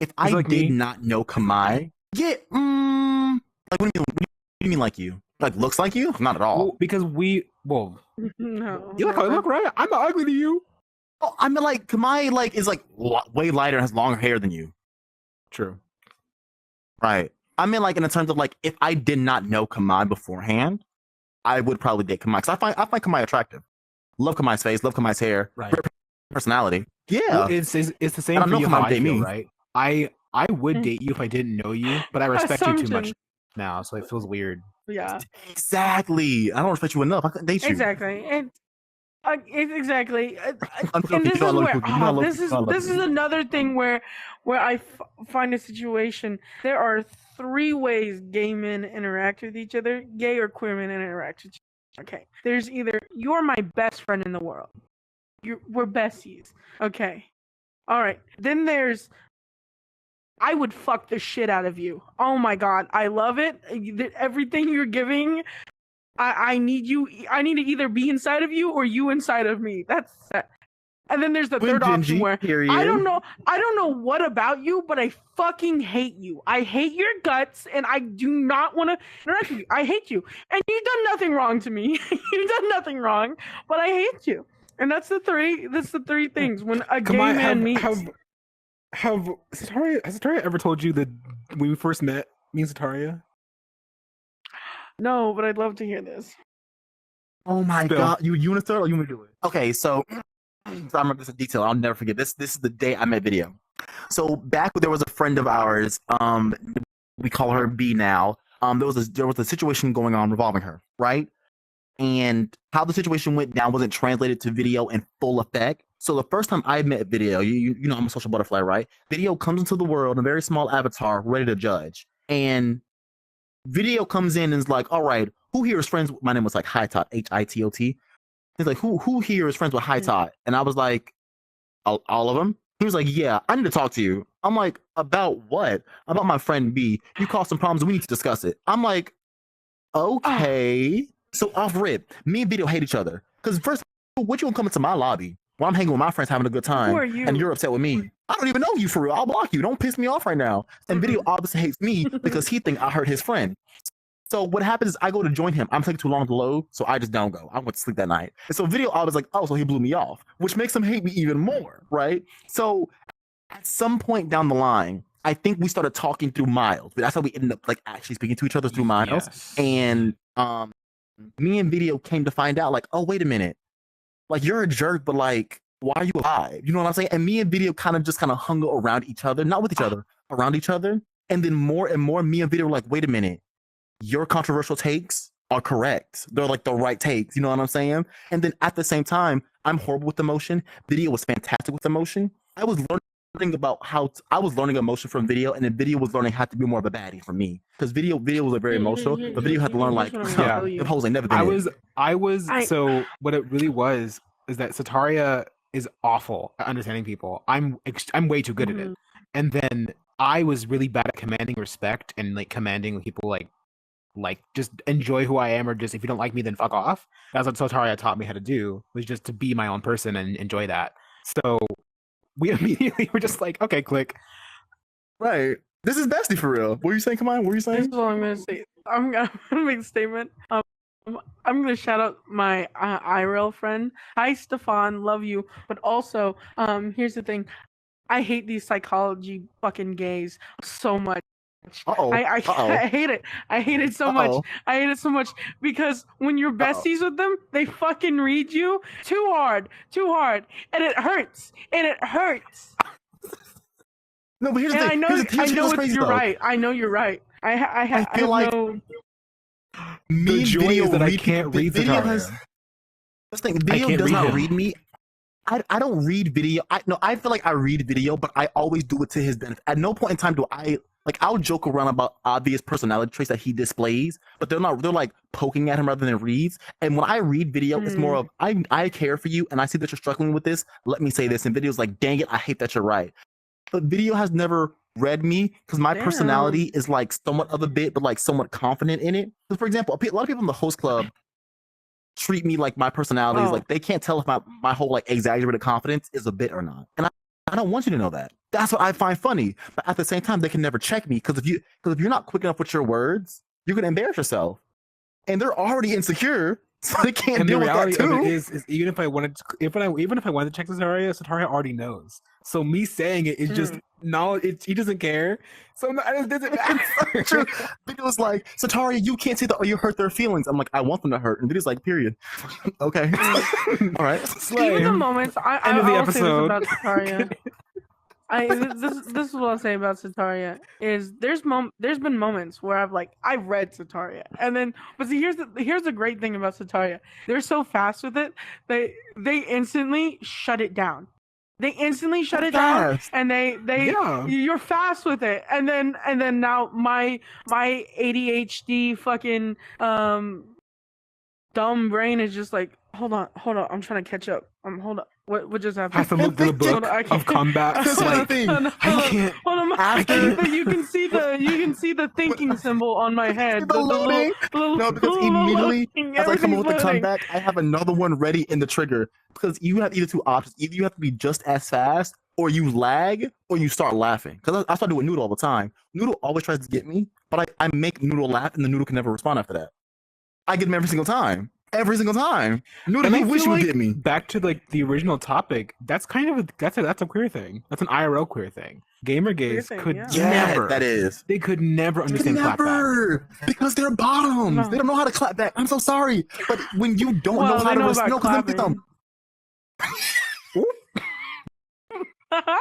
If I did not know Kamai, like what do you mean like you? Like looks like you? Not at all. Well, because no, you like how I look, right? I'm not ugly to you. Oh, I mean, like Kamai is like way lighter and has longer hair than you. True. Right. I mean, like in the terms of like if I did not know Kamai beforehand, I would probably date Kamai because I find Kamai attractive. Love Kamai's face, love Kamai's hair, right? Personality. Yeah, well, it's the same for you. How I feel, right? I would date you if I didn't know you, but I respect you too much now, so it feels weird. Yeah, exactly. I don't respect you enough. I couldn't date you. Exactly, and exactly. And this is where this is another thing where I find a situation. There are 3 ways gay men interact with each other. Gay or queer men interact with each other. Okay. There's either you're my best friend in the world. We're besties. Okay. All right. Then there's I would fuck the shit out of you. Oh my God. I love it. Everything you're giving I need you. I need to either be inside of you or you inside of me. That's that. And then there's the third option where I don't know what about you, but I fucking hate you. I hate your guts, and I do not want to interact with you. I hate you, and you've done nothing wrong to me. You've done nothing wrong, but I hate you. And that's the three. That's the three things when a gay man meets. Has Sataria ever told you that when we first met, me and Sataria? No, but I'd love to hear this. Oh my god, you want to start or you want to do it? Okay, so I remember this in detail. I'll never forget this. This is the day I met Video. So back when there was a friend of ours, we call her B now. There was a situation going on involving her, right? And how the situation went down wasn't translated to Video in full effect. So the first time I met Video, you know I'm a social butterfly, right? Video comes into the world, a very small avatar, ready to judge. And Video comes in and is like, all right, who here is friends? My name was like Hitot, Hitot. He's like, who here is friends with Hitot? And I was like, all of them? He was like, yeah, I need to talk to you. I'm like, about what? About my friend B. You caused some problems and we need to discuss it. I'm like, okay. So off rip, me and Video hate each other. Because first, what you gonna come into my lobby while I'm hanging with my friends having a good time Who are you? and you're upset with me? I don't even know you for real. I'll block you. Don't piss me off right now. And Video obviously hates me because he think I hurt his friend. So what happens is I go to join him. I'm taking too long to load, so I just don't go. I went to sleep that night. And so Video, I was like, oh, so he blew me off, which makes him hate me even more, right? So at some point down the line, I think we started talking through Miles. But that's how we ended up like actually speaking to each other through Miles. Yes. And me and Video came to find out, like, oh, wait a minute. Like, you're a jerk, but like, why are you alive? You know what I'm saying? And me and Video kind of hung around each other, not with each other, around each other. And then more and more, me and Video were like, wait a minute. Your controversial takes are correct. They're like the right takes. You know what I'm saying? And then at the same time, I'm horrible with emotion. Video was fantastic with emotion. I was learning about I was learning emotion from Video, and then Video was learning how to be more of a baddie from me. Because Video was like very emotional, but Video had to learn like, the hoes ain't never been. So what it really was is that Sataria is awful at understanding people. I'm way too good at it. And then I was really bad at commanding respect and like commanding people like just enjoy who I am, or just if you don't like me, then fuck off. That's what Sataria taught me how to do, was just to be my own person and enjoy that. So we immediately were just like, okay, click. Right. This is bestie for real. What were you saying? Come on. What were you saying? This is what I'm gonna say. I'm gonna make a statement. I'm gonna shout out my IRL friend. Hi, Stefan. Love you. But also, here's the thing. I hate these psychology fucking gays so much. I hate it. I hate it so much. I hate it so much because when you're besties with them, they fucking read you too hard, and it hurts. No, but here's the thing. I know you're right. I know you're right. I feel like the joy is that I can't read Sataria. This thing, Video does not read me. I don't read Video. I feel like I read Video, but I always do it to his benefit. At no point in time do I I'll joke around about obvious personality traits that he displays, but they're like poking at him rather than reads. And when I read Video, it's more of I care for you and I see that you're struggling with this. Let me say this. And Video's like, dang it, I hate that you're right. But Video has never read me because my personality is like somewhat of a bit, but like somewhat confident in it. So for example, a lot of people in the host club treat me like my personality is like, they can't tell if my whole like exaggerated confidence is a bit or not. And I don't want you to know that. That's what I find funny. But at the same time, they can never check me because if you're not quick enough with your words, you're gonna embarrass yourself. And they're already insecure, so they can't deal with that too. Of it is even if I wanted to check Sataria, Sataria already knows. So me saying it is just he doesn't care. So it doesn't matter. True. Video's like, Sataria, you can't say that or you hurt their feelings. I'm like, I want them to hurt. And Video's like, period. Okay. All right. Even the moments End of the I'll say this episode. about Sataria. This is what I'll say about Sataria is there's been moments where I've read Sataria and then but see here's the great thing about Sataria. They're so fast with it, they instantly shut it down. They instantly shut it down, and you're fast with it, and then now my ADHD fucking dumb brain is just like, hold on, I'm trying to catch up. Hold up. What just I happened? have to look through the book of combat. That's the Like, thing. I can't. You can see the thinking symbol on my head. The loading. No, because immediately as I come up with the loading. comeback, I have another one ready in the trigger. Because you have either two options. Either you have to be just as fast, or you lag, or you start laughing. Because I start doing Noodle all the time. Noodle always tries to get me, but I make Noodle laugh, and the Noodle can never respond after that. I get him every single time. Every single time. Noodle, And I you wish feel you would like get me. Back to like the original topic. That's kind of that's a queer thing. That's an IRL queer thing. Gamer gays thing, could yeah. never. That is. They could never understand clapback. Never, because they're bottoms. No. They don't know how to clap back. I'm so sorry, but when you don't Well, know how they to know respond, about clapping.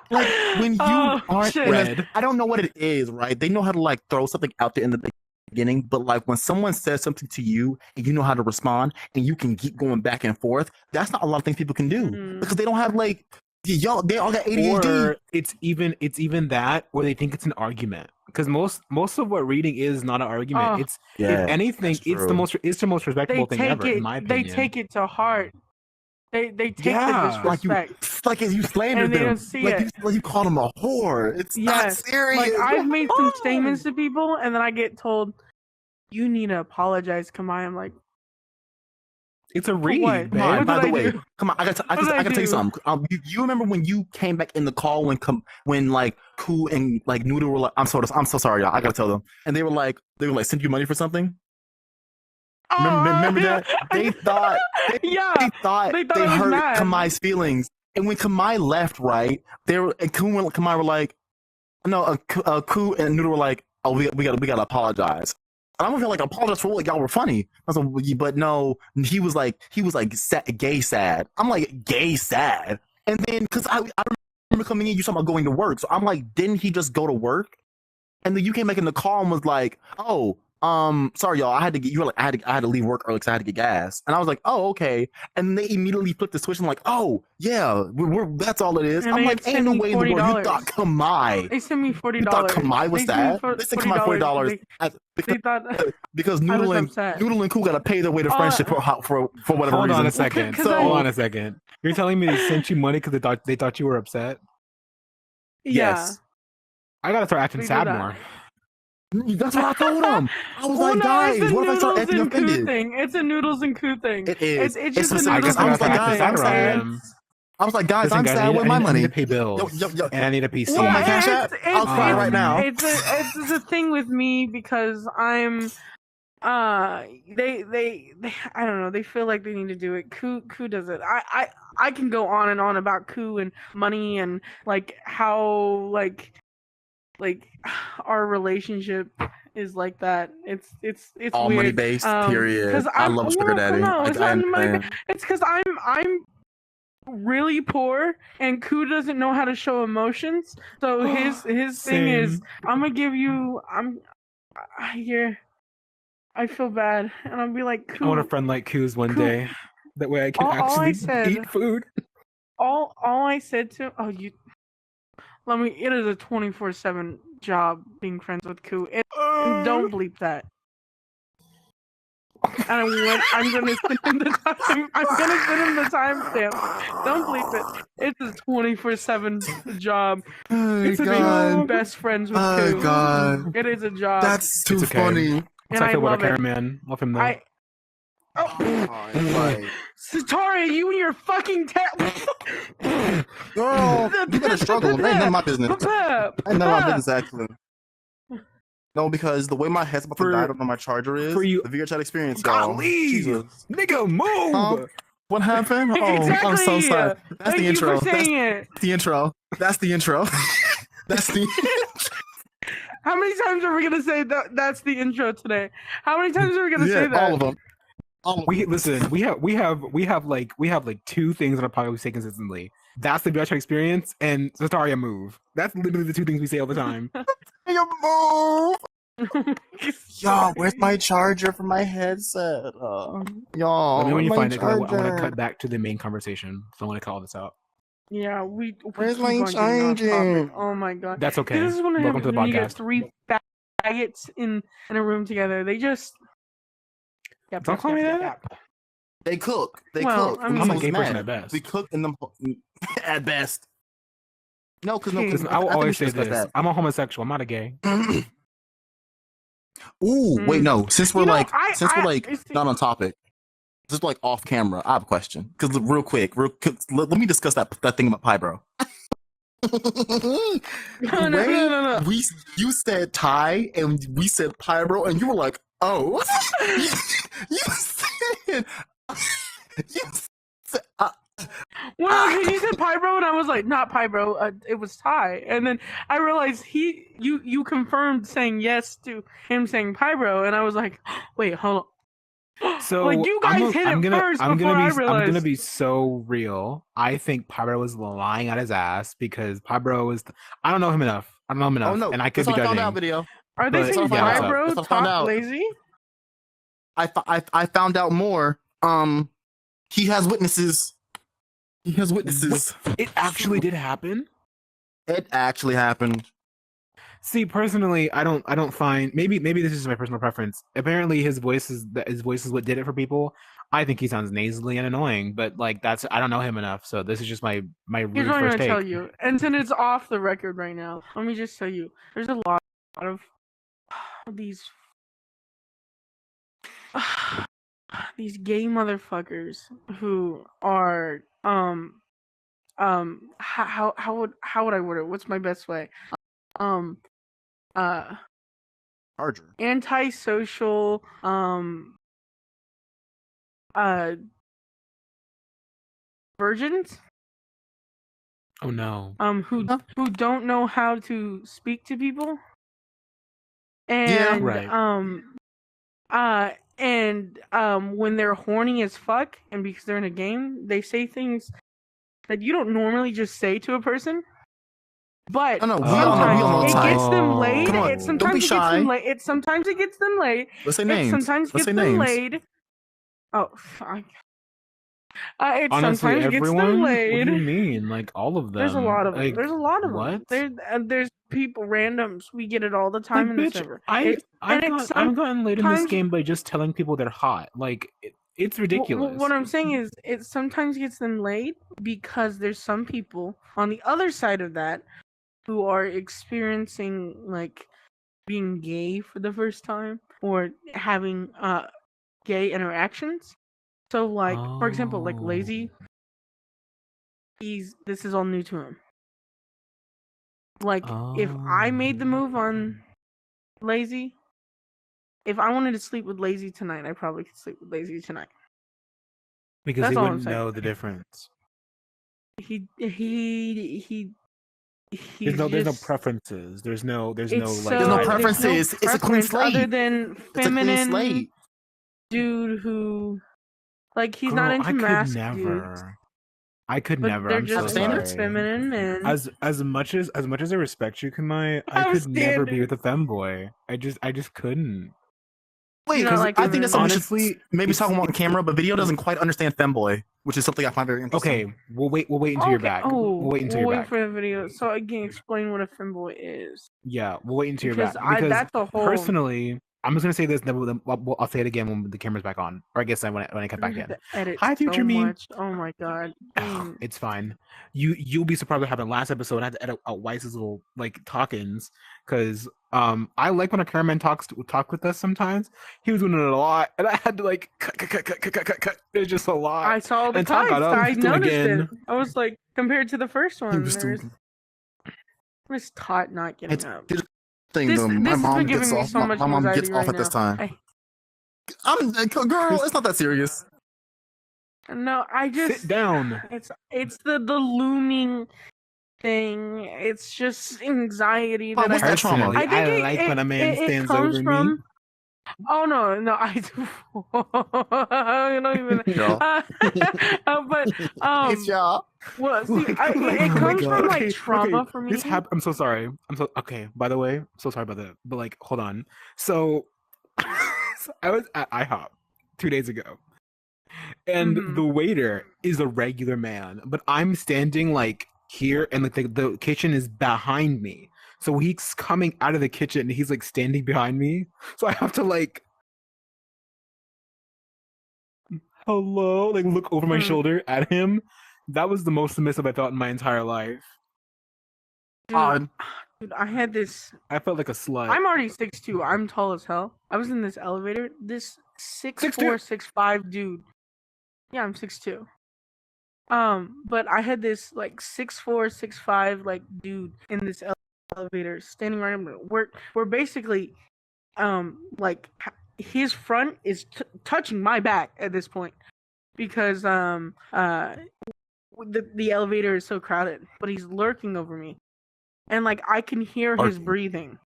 like when you aren't shit. in Red. I don't know what it is, right? They know how to like throw something out there in the beginning, but like when someone says something to you and you know how to respond and you can keep going back and forth, that's not a lot of things people can do because they don't have like they all got ADHD. Or it's even that, or they think it's an argument. Because most of what reading is not an argument. It's if anything, it's the most respectable thing ever, in my opinion. They take it to heart. They take the disrespect. Like you slandered and they them. don't see like it. You called them a whore. It's not serious. Like I've made some statements to people, and then I get told, "You need to apologize, Kamai." I'm like, it's a read. What? Babe. Come on, by the way, do? come on. I gotta tell you something. You remember when you came back in the call when like Koo and like Noodle were like, I'm so sorry, y'all. I gotta tell them, and they were like, send you money for something. Remember that? They thought they hurt Kamai's feelings, and when Kamai left, right, Kamai were like, no, Koo and Noodle were like, oh, we gotta apologize. And I'm gonna feel like apologize for what y'all were funny. I was like, but no, he was like gay sad. I'm like gay sad, and then because I remember coming in, you talking about going to work, so I'm like, didn't he just go to work? And then you came back in the call and was like, oh. Sorry, y'all. I had to leave work early because I had to get gas, and I was like, "Oh, okay." And they immediately flipped the switch and like, "Oh, yeah, that's all it is." And I'm like, "Ain't no way in the world you thought Kamai." They sent me $40. You thought Kamai was sad? They sent Kamai $40 because Noodle and Koo gotta pay their way to friendship for whatever reason. Hold on a second. Hold on a second. You're telling me they sent you money because they thought you were upset? Yes. I gotta start acting sad more. That's what I told him. I was like, guys, what if I start acting offended? It's a Noodles and Koo thing. It is. It's just a Noodles I and was like, guys, I'm sad. I was like, guys, I'm sad with my money. I need to pay bills. And I need a PC. Oh my Cash App? I'll cry right now. It's a thing with me because I'm they I don't know, they feel like they need to do it. Koo does it. I can go on and on about Koo and money and like how like our relarelationship is like that. It's all weird. money based. Period. I love sugar daddy. No, it's not money. It's because I'm really poor and Koo doesn't know how to show emotions. So his thing is, I'm gonna give you. I feel bad, and I'll be like, Koo. I want a friend like Koo's one day. That way I can eat food. All I said to it is a 24/7 job being friends with Koo. And don't bleep that. And I'm gonna send him the time. I'm gonna send him the timestamp. Don't bleep it. It's a 24/7 job. It's to be best friends with Koo. God. It is a job. That's too funny. And I love it. Man. Love him though. Sataria, you and your fucking girl, you better struggle. Ain't none of my business. Ain't none of my business, actually. No, because the way my head's about to die on my charger is the VRChat experience. Jesus. Nigga, move! What happened? Exactly. I'm so sorry. That's the intro. That's the intro. That's the intro. That's the. How many times are we gonna say that? That's the intro today. How many times are we gonna say that? All of them. We have like two things on our podcast we say consistently. That's the VRChat experience and Sataria move. That's literally the two things we say all the time. Move. Yo, where's my charger for my headset? Y'all, let me know when you find it. I want to cut back to the main conversation, so I want to call this out. Yeah, where's my charger? Oh my god, that's okay. This is what Welcome to the when you get podcast. 3 faggots in a room together. They just don't call me that. They cook. They Well, cook. I When mean- I'm a someone's gay person mad, at best. We cook in them at best. No, because no. Okay. 'Cause Listen, I will think we always should say discuss this: I'm a homosexual. I'm not a gay. that. Ooh, wait, no. Since we're You know, like, I see- not on topic, just like off camera, I have a question. Because real quick, let me discuss that thing about pie, bro. No. You said Thai and we said pie, bro, and you were like, oh, you said, you said, Well, you said Pyro, and I was like, not Pyro. It was Ty, and then I realized you confirmed saying yes to him saying Pyro, and I was like, wait, hold on. So like you guys hit it first before I realized. I'm gonna be so real. I think Pablo was lying at his ass because Pablo is. I don't know him enough. I don't know him enough, oh no, and I could that's be what I found judging. out, video. Are they but saying yeah, what's up? Pyro That's what I found talk out. lazy? I found out more. He has witnesses. He has witnesses. It actually did happen. It actually happened. See, personally, I don't find maybe this is my personal preference. Apparently, his voice is what did it for people. I think he sounds nasally and annoying, but like that's I don't know him enough, so this is just my rude Here's what I'm first gonna take. tell you, and since it's off the record right now, let me just tell you, there's a lot of these gay motherfuckers who are how would I word it? What's my best way? Charger. Antisocial virgins Oh no. who don't know how to speak to people, and Yeah, right. When they're horny as fuck and because they're in a game, they say things that you don't normally just say to a person. But Oh, no, we sometimes all know it Ty. gets them laid. Come on, It don't be sometimes it gets shy. them laid. Sometimes it gets them laid. Let's say It names. sometimes Let's gets say them names. laid. Oh, fuck. It Honestly, sometimes gets everyone. them What laid. do you mean? Like all of them? There's a lot of them. Like, There's a lot of what? them. There's people, randoms. We get it all the time in the Bitch, server. I've gotten laid in this sometimes- game by just telling people they're hot. Like it's ridiculous. What I'm saying is, it sometimes gets them laid because there's some people on the other side of that who are experiencing like being gay for the first time or having gay interactions. So like for example, like Lazy, this is all new to him. Like if I made the move on Lazy, if I wanted to sleep with Lazy tonight, I probably could sleep with Lazy tonight. Because That's he all I'm wouldn't saying. know the difference. There's no preferences. There's no like. There's no preferences. It's a clean slate. other than It's a clean feminine slate. dude who, like, he's Girl, not into mask dudes. I could But never. they're I'm just so into sorry. feminine men. As much as I respect you, Khmer, I I'm could never be standing. with a femboy. I just couldn't. Wait, You know, like, I think that's something honestly, we should maybe talk about on camera, but video doesn't quite understand femboy, which is something I find very interesting. Okay, we'll wait until you're back. Oh, We'll wait until you're back. for the video so I can explain what a femboy is. Yeah, we'll wait until you're Because back. Because that's a whole. personally, I'm just gonna say this, then I'll say it again when the camera's back on, or I guess when I come back in. Edit Hi, future so me. much. Oh my god. It's fine. You'll be surprised what happened last episode. I had to edit out Weiss's little like talk-ins because I like when a cameraman talk with us sometimes. He was doing it a lot, and I had to like cut. It's just a lot. I saw the And Todd got times. up, I he's doing noticed again. it. I was like, compared to the first He one, was there's Tot not getting It's up. thing This though. has My been mom giving gets me off. so much My mom gets anxiety off right at this now. time. Girl, it's not that serious. No, I just Sit down. It's the looming thing. It's just anxiety Mom, that what's I that trauma? Personally, I think like when a man stands comes over from, me. Oh no, I do. I don't even. Yeah. But It's y'all. well, see, Like, it oh my comes from God. like Okay, trauma for me. I'm so sorry. Okay. By the way, I'm so sorry about that. But like, hold on. So, I was at IHOP 2 days ago, and Mhm. the waiter is a regular man, but I'm standing like here, and like the kitchen is behind me. So he's coming out of the kitchen, and he's like standing behind me. So I have to like. hello, like look over my shoulder at him. That was the most submissive I felt in my entire life. Dude, I had this. I felt like a slut. I'm already 6'2". I'm tall as hell. I was in this elevator. This 6'4", 6'5" dude. Yeah, I'm 6'2". But I had this like 6'4", 6'5" like dude in this elevator standing right up. We're basically like his front is touching my back at this point because the elevator is so crowded, but he's lurking over me, and like I can hear his breathing,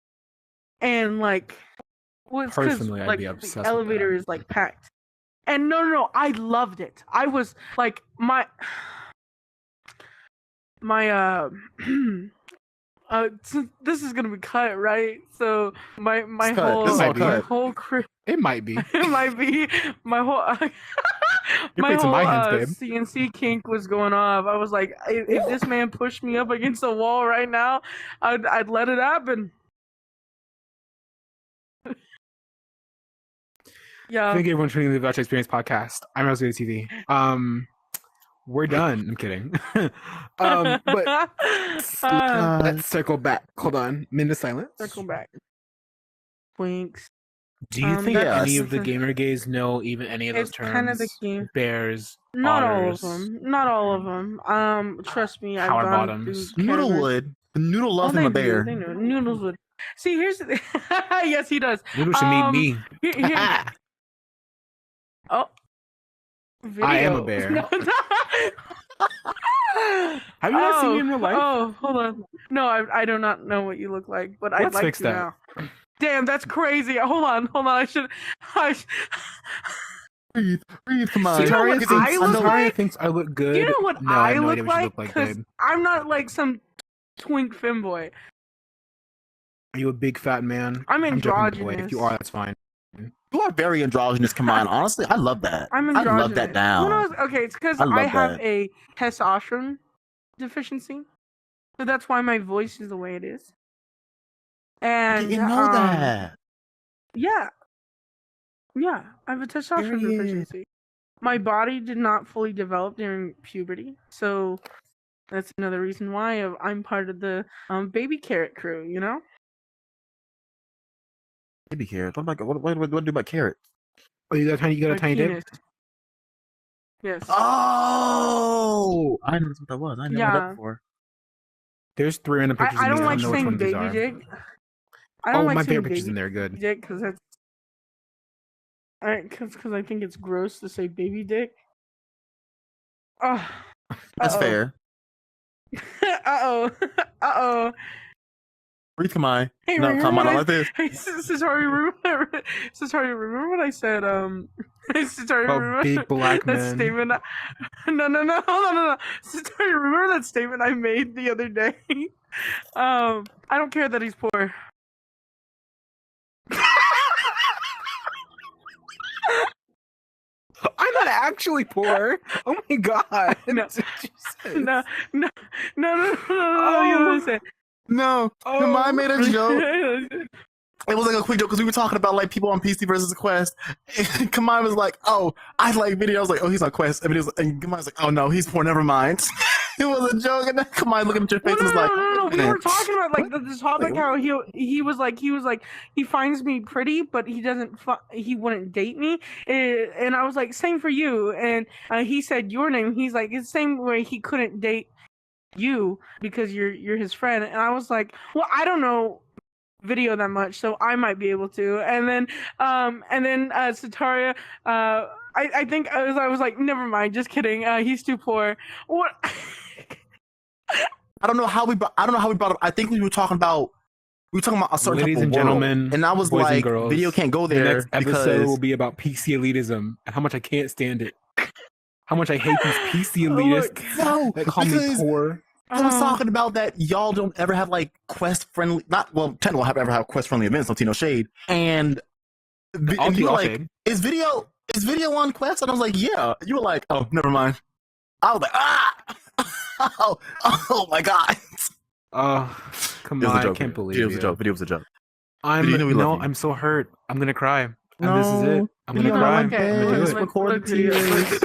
and like well, it's because like the elevator is like packed. And no, I loved it. I was like my this is gonna be cut, right? So my whole crew. It might be. It might be my whole my whole CNC kink was going off. I was like, if this man pushed me up against the wall right now, I'd let it happen. Yeah. Thank you everyone for tuning in to the VRChat Experience podcast. I'm VideoTv. We're done. I'm kidding. But let's circle back. Hold on. Minute of silence. Circle back. Winks. Do you think any of the gamer gays know even any of those terms? Kind of the game. Bears. Not otters, all of them. Not all of them. Trust me. Power bottoms. Noodle would. Noodle loves him a bear. They know. Noodles would. See, here's the yes, he does. Noodle should meet me. Oh. Video. I am a bear. No. Have you not seen me in real life? Oh, hold on. No, I do not know what you look like, but I'd like to now. Damn, that's crazy. Hold on. I should. Breathe, come on. Sataria thinks I look good. You know what I look like? Because babe. I'm not like some twink femboy. Are you a big fat man? I'm androgynous. If you are, that's fine. You are very androgynous, come on. Honestly, I love that. I'm androgynous. I love that down. Okay, it's because I have a testosterone deficiency. So that's why my voice is the way it is. And you know that. Yeah. Yeah, I have a testosterone deficiency. My body did not fully develop during puberty, so that's another reason why I'm part of the baby carrot crew, you know? Baby carrots. What do I do about carrots? Oh, you got a tiny dick? Yes. Oh! I know what that was. I never heard that before. There's 3 random pictures. I don't like saying baby dick. My favorite picture's in there. Good. Dick, because that's. Because I think it's gross to say baby dick. Oh. That's fair. Uh-oh. Breathe, come on. Hey, no, come on, not like this. Hey, Sataria, remember what I said? Sataria, remember big black that men. statement? No, hold on. Sataria, remember that statement I made the other day? I don't care that he's poor. I'm not actually poor. Oh my god. No. No. No, I made a joke. It was like a quick joke because we were talking about like people on PC versus Quest. And Kamai was like, "Oh, I like video." I was like, "Oh, he's on Quest." And Kamai was like, "Oh no, he's poor. Never mind." It was a joke, and then Kamai looking at your face and was like, "No." We were talking about like the topic how he was like he finds me pretty, but he wouldn't date me, and I was like, "Same for you." And he said your name. He's like, it's the same way he couldn't date you because you're his friend, and I was like, well, I don't know video that much, so I might be able to. And then Sataria, I think I was like, never mind, just kidding. He's too poor. What? I don't know how we brought up. I think we were talking about a certain Ladies type of and gentlemen, world, and I was like, video can't go there. The next episode will be about PC elitism and how much I can't stand it. How much I hate these PC elitists that call me poor. I was talking about that y'all don't ever have like quest friendly, technically ever have quest friendly events on Tino Shade, and you were like, is video on Quest? And I was like, yeah. You were like, oh, never mind. I was like, oh my god. Come on, I can't believe it. Video was a joke. I'm so hurt. I'm gonna cry. And this is it. I'm gonna Be on cry. like I'm gonna do this, it. record Look, the tears.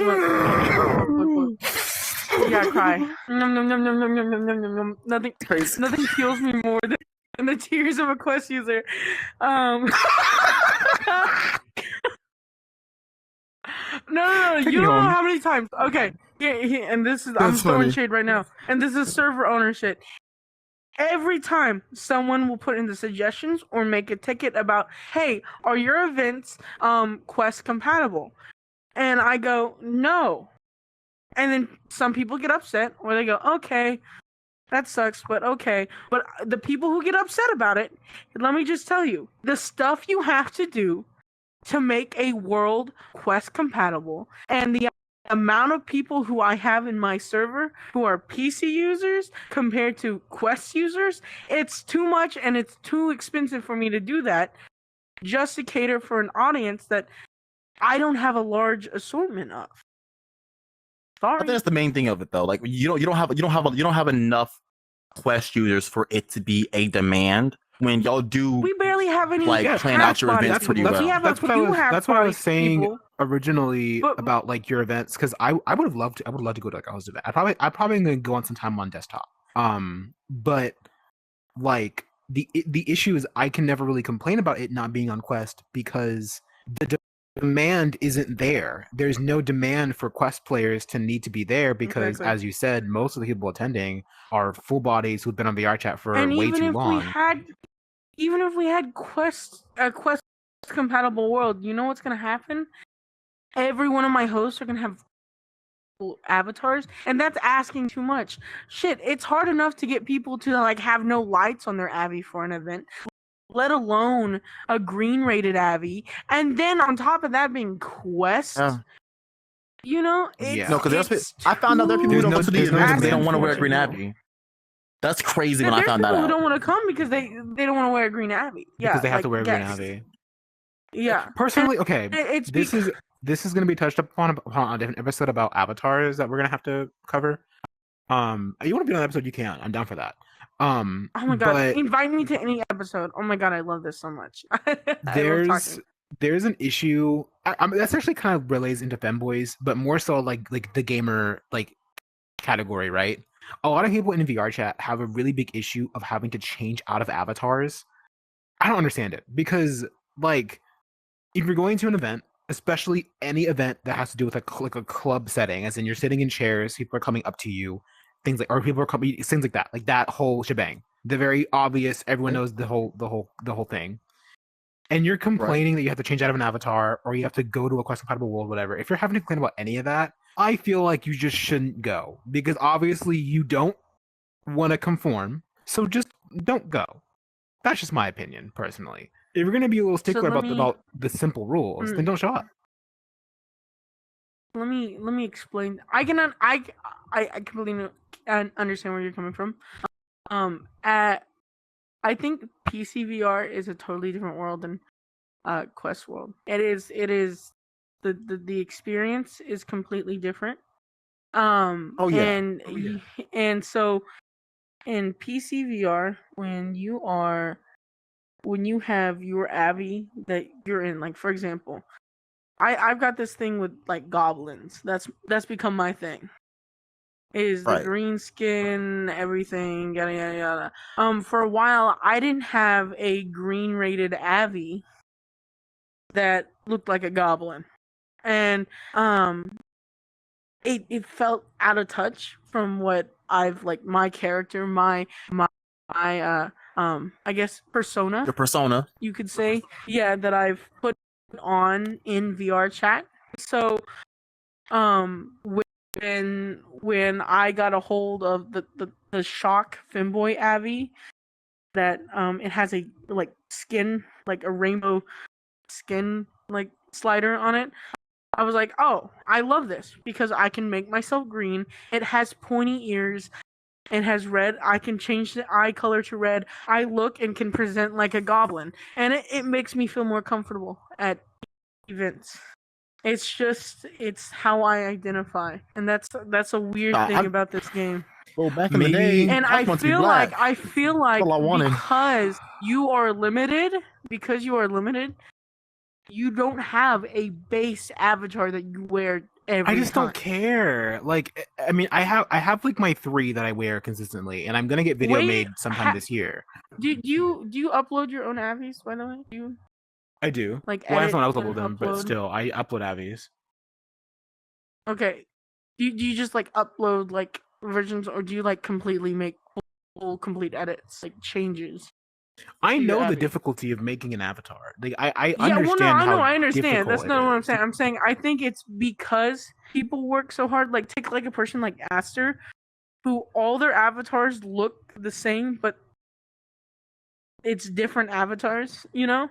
look. Yeah, cry. Nom, nom, nom, nom, nom, nom, nom, nom, nom, nom. Crazy. Nothing kills me more than the tears of a Quest user. No, Take you me don't know home. how many times. Okay, and this is I'm That's throwing funny. shade right now, and this is server owner shit. Every time someone will put in the suggestions or make a ticket about, hey, are your events Quest compatible? And I go, no. And then some people get upset, or they go, okay, that sucks, but okay. But the people who get upset about it, let me just tell you, the stuff you have to do to make a world Quest compatible, and the amount of people who I have in my server who are PC users compared to Quest users, it's too much and it's too expensive for me to do that just to cater for an audience that I don't have a large assortment of. I Sorry. think that's the main thing of it, though. Like you don't have enough Quest users for it to be a demand. When y'all do, We barely have any like, plan out your half-bodied events pretty people. well. We have That's a what I few was. That's what I was half-bodied saying people. originally But- about like your events, because I would have loved to. I would love to go to like a host event. I probably gonna go on some time on desktop. But like the issue is I can never really complain about it not being on Quest because the demand isn't there. There's no demand for Quest players to need to be there because, Exactly. as you said, most of the people attending are full bodies who've been on VRChat for And way even too if long. even if we had a Quest compatible world, you know what's gonna happen? Every one of my hosts are gonna have avatars, and that's asking too much. Shit, it's hard enough to get people to like have no lights on their Avi for an event, let alone a green rated Avi, and then on top of that being Quest. Yeah. You know, Yeah. No, because I found out there are people There's who no- don't go to the there's no events because they demand don't want to for wear a it. green Abbey. That's crazy when I There's found that people who out. don't want to come because they don't want to wear a green Abbey. Yeah, Because they have like, to wear a green yes. Abbey. Yeah. Personally, okay, It's this is going to be touched upon a different episode about avatars that we're going to have to cover. You want to be on an episode, you can. I'm down for that. Oh my god! but Invite me to any episode. Oh my god, I love this so much. I love talking. there's an issue. That's actually kind of relates into femboys, but more so like the gamer like category, right? A lot of people in VRChat have a really big issue of having to change out of avatars. I don't understand it because like if you're going to an event, especially any event that has to do with like a club setting, as in you're sitting in chairs, people are coming up to you, things like, or people are coming, things like that whole shebang. The very obvious, everyone knows the whole thing. And you're complaining that you have to change out of an avatar or you have to go to a quest compatible world, whatever. If you're having to complain about any of that, I feel like you just shouldn't go because obviously you don't want to conform. So just don't go. That's just my opinion, personally. If you're going to be a little stickler about the simple rules, then don't show up. Let me explain. I completely understand where you're coming from. I think PC VR is a totally different world than Quest world. It is the experience is completely different. Oh yeah. And so in PC VR, when you have your Abby that you're in, like for example, I've got this thing with like goblins. That's become my thing. Is the green skin, everything, yada yada yada. For a while I didn't have a green rated Abby that looked like a goblin. And it felt out of touch from what I've like my character, my I guess persona. Your persona. You could say, yeah, that I've put on in VRChat. So when I got a hold of the shock Femboy Abby, that it has a like skin, like a rainbow skin like slider on it, I was like, oh, I love this because I can make myself green. It has pointy ears. It has red. I can change the eye color to red. I look and can present like a goblin. And it makes me feel more comfortable at events. It's how I identify. And that's a weird thing about this game. Well, back in the day, And I feel like because you are limited, you don't have a base avatar that you wear every I just time. don't care. Like, I mean, I have like my 3 that I wear consistently, and I'm gonna get video made sometime this year. Do you upload your own avies, by the way? Do you? I do. Like, well, I have edit someone else and upload them, but upload? still, I upload avies. Okay. Do you just like upload like versions, or do you like completely make full complete edits, like changes? I to your know the Abby? difficulty of making an avatar. Like, I Yeah, well, no, understand how I understand. difficult That's it not what I'm is. saying. I'm saying I think it's because people work so hard. Like, take like a person like Aster, who all their avatars look the same, but it's different avatars, you know?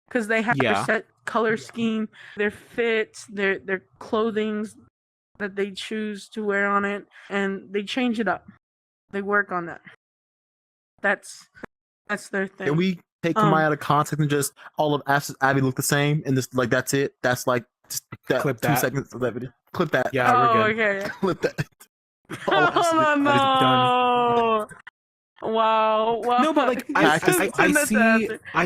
Because they have their Yeah. set color scheme, their fits, their clothings that they choose to wear on it, and they change it up. They work on that. That's their thing. Can we take Kamai out of context and just all of Abby look the same and just like that's it? That's like just that Clip 2 that. seconds of that video. Clip that. Yeah, we're good. Okay. Clip that. All of Oh Abby's no! Wow. No, but like I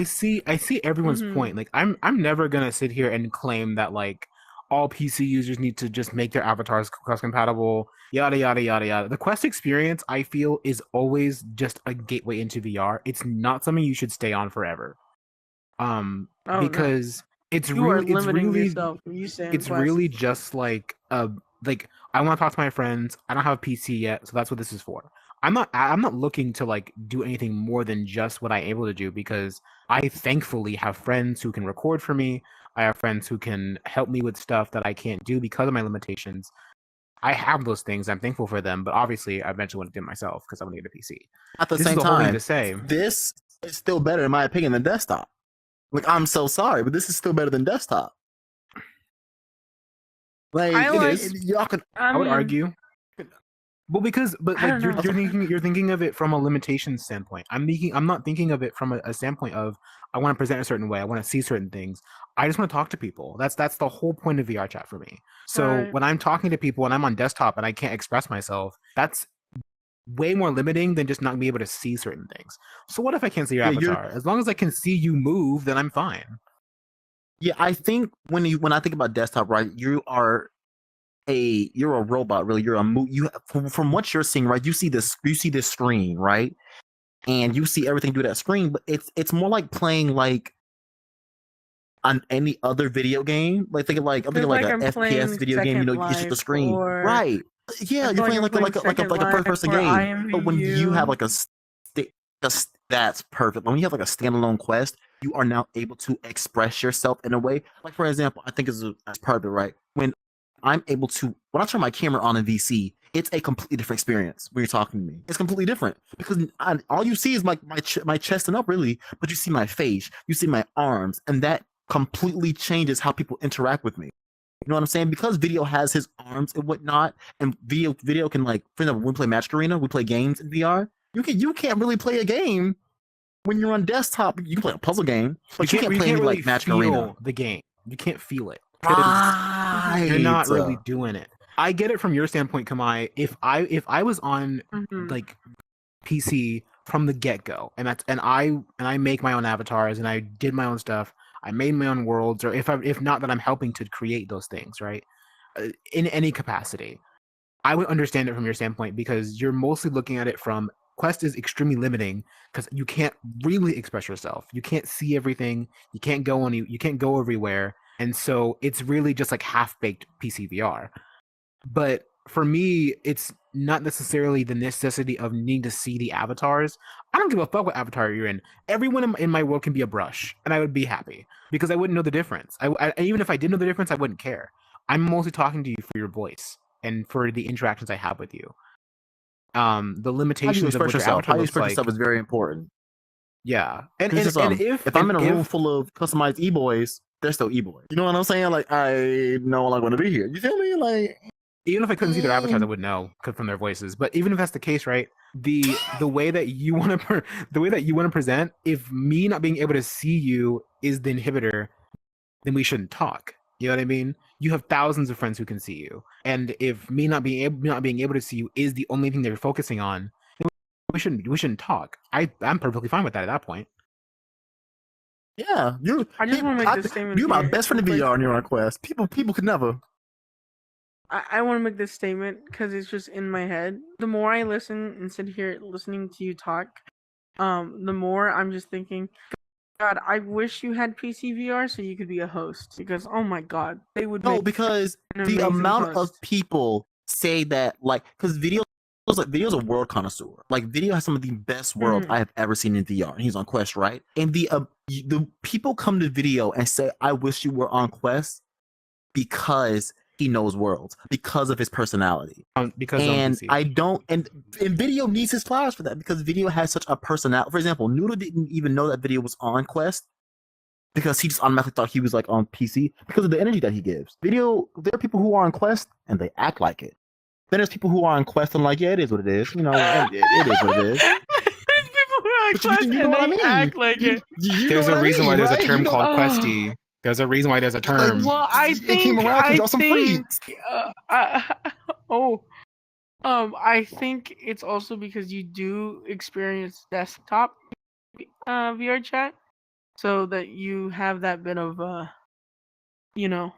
see everyone's Mhm. point. Like, I'm never gonna sit here and claim that like all PC users need to just make their avatars cross compatible, yada yada yada yada. The Quest experience, I feel, is always just a gateway into VR. It's not something you should stay on forever. Because it's really just like I want to talk to my friends. I don't have a PC yet, so that's what this is for. I'm not looking to like do anything more than just what I'm able to do, because I thankfully have friends who can record for me. I have friends who can help me with stuff that I can't do because of my limitations. I have those things. I'm thankful for them, but obviously I eventually want to do it myself because I want to get a PC. At the same time, this is still better in my opinion than desktop. Like, I'm so sorry, but this is still better than desktop. Like, y'all could. I would argue. Well, because like you're thinking of it from a limitation standpoint. I'm not thinking of it from a standpoint of I want to present a certain way. I want to see certain things. I just want to talk to people. That's the whole point of VRChat for me. So when I'm talking to people and I'm on desktop and I can't express myself, that's way more limiting than just not being able to see certain things. So what if I can't see your avatar? As long as I can see you move, then I'm fine. Yeah, I think when I think about desktop, right, you're a robot, really. From what you're seeing, right, you see this screen, right, and you see everything through that screen, but it's more like playing like on any other video game. Like I'm thinking like an FPS video game. You know, it's just a screen, right? Yeah, you're playing like a first person game. But when you have like that's perfect. When you have like a standalone quest, you are now able to express yourself in a way. Like, for example, I think as part of it, right? When I turn my camera on in VC, it's a completely different experience when you're talking to me. It's completely different because all you see is my chest and up, really, but you see my face, you see my arms, and that completely changes how people interact with me. You know what I'm saying? Because video has his arms and whatnot, and video can, like, for example, when we play Magic Arena, we play games in VR. You can't really play a game when you're on desktop. You can play a puzzle game, but you can't play really like Magic Arena. The game. You can't feel it. Right. You're not really doing it. I get it from your standpoint, Kamai. If I was on like PC from the get go, and I make my own avatars and I did my own stuff, I made my own worlds, or if not that I'm helping to create those things, right? In any capacity, I would understand it from your standpoint, because you're mostly looking at it from Quest is extremely limiting because you can't really express yourself. You can't see everything. You can't go everywhere. And so it's really just like half-baked PC VR. But for me, it's not necessarily the necessity of needing to see the avatars. I don't give a fuck what avatar you're in. Everyone in my world can be a brush, and I would be happy because I wouldn't know the difference. Even if I did know the difference, I wouldn't care. I'm mostly talking to you for your voice and for the interactions I have with you. The limitations of what your avatar how you express yourself is very important. Yeah, and if I'm in a room full of customized e-boys, they're still e-boys. You know what I'm saying? Like, I know I'm going to be here. You feel me? Like, even if I couldn't see their avatars, I would know from their voices. But even if that's the case, right? The way that you want to present, if me not being able to see you is the inhibitor, then we shouldn't talk. You know what I mean? You have thousands of friends who can see you, and if me not being able to see you is the only thing they're focusing on, then we shouldn't talk. I'm perfectly fine with that at that point. Yeah, I just want to make this statement. You're my here. best friend in Like, VR, and you're on Quest. People could never. I want to make this statement because it's just in my head. The more I listen and sit here listening to you talk, the more I'm just thinking, God, I wish you had PC VR so you could be a host. Because oh my God, they would No, make because an the amazing amount host. of people say that, like, because video's a world connoisseur. Like, video has some of the best worlds I have ever seen in VR, and he's on Quest, right? And the people come to video and say, "I wish you were on Quest," because he knows worlds, because of his personality. Because and I don't, and video needs his flowers for that, because video has such a personality. For example, Noodle didn't even know that video was on Quest because he just automatically thought he was like on PC because of the energy that he gives. Video, there are people who are on Quest and they act like it. Then there's people who are on Quest and like, yeah, it is what it is. You know, it is what it is. There's people who are on Quest and they act like it. There's a reason why there's a term called Oh. Questy. There's a reason why there's a term. Well, I think I think it's also because you do experience desktop VR chat, so that you have that bit of you know,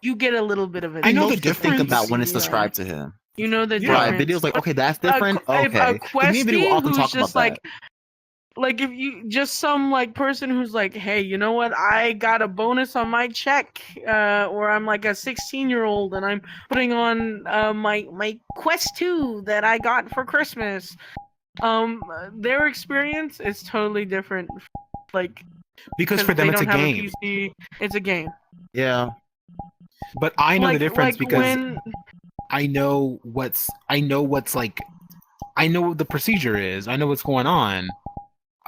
you get a little bit of it. I know the difference about when it's described to him. You know the Right, difference. video's like, okay, that's different. A Okay, me and video will often talk just about that. Like if you just some like person who's like, hey, you know what? I got a bonus on my check, or I'm like a 16-year-old and I'm putting on my Quest 2 that I got for Christmas. Their experience is totally different. Like because for them it's a game. It's a game. Yeah. But I know the difference because I know what's like. I know what the procedure is. I know what's going on.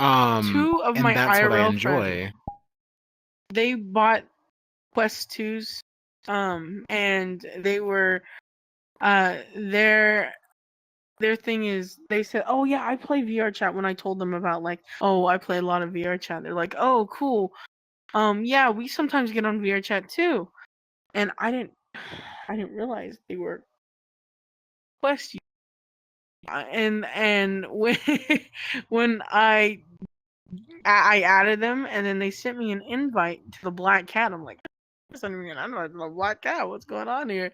Two of my that's IRL what I enjoy. friends, they bought Quest 2s, and they were, their thing is, they said, oh yeah, I play VRChat. When I told them about like, oh, I play a lot of VRChat, they're like, oh, cool. Yeah, we sometimes get on VRChat too, and I didn't realize they were Quest. And when I added them, and then they sent me an invite to the Black Cat. I'm like, I don't know the Black Cat. What's going on here?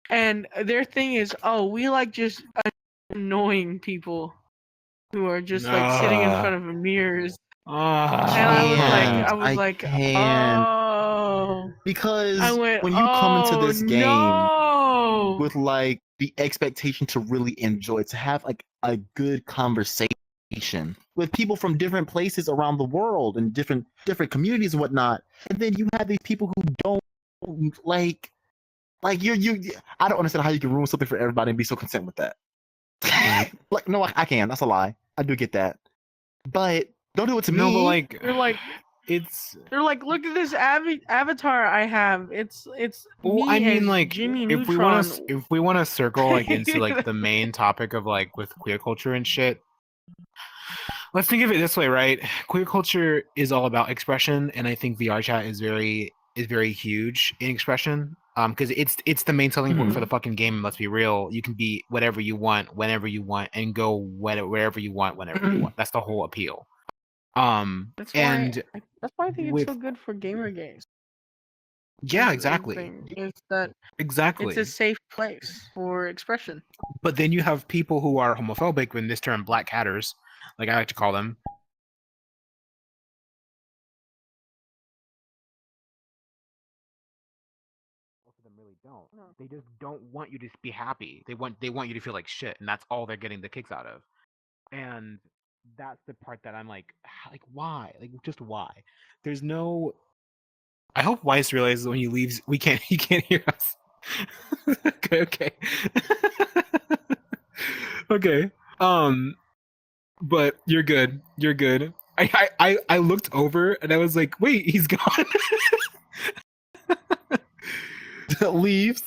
And their thing is, oh, we like just annoying people who are just like sitting in front of mirrors. And I was like, oh, because when you come into this game with like the expectation to really enjoy, to have like a good conversation with people from different places around the world and different communities and whatnot, and then you have these people who don't like you. I don't understand how you can ruin something for everybody and be so content with that. Like, no, I can. That's a lie. I do get that, but don't do it to me. But like, they're like, look at this avatar I have. It's well, I mean, like, Jimmy if Neutron. we want to circle like into like the main topic of like with queer culture and shit. Let's think of it this way, right? Queer culture is all about expression, and I think VRChat is very huge in expression. Because it's the main selling point for the fucking game. Let's be real. You can be whatever you want, whenever you want, and go wherever you want, whenever you want. That's the whole appeal. That's why I think it's so good for gamer games. Yeah, exactly. Is that exactly? It's a safe place for expression. But then you have people who are homophobic, in this term, black hatters, like I like to call them. Most of them really don't. They just don't want you to be happy. They want you to feel like shit, and that's all they're getting the kicks out of. And that's the part that I'm like why? Like, just why? There's no. I hope Weiss realizes when he leaves, he can't hear us. Okay. Okay. But you're good. You're good. I looked over and I was like, wait, he's gone. Leaves.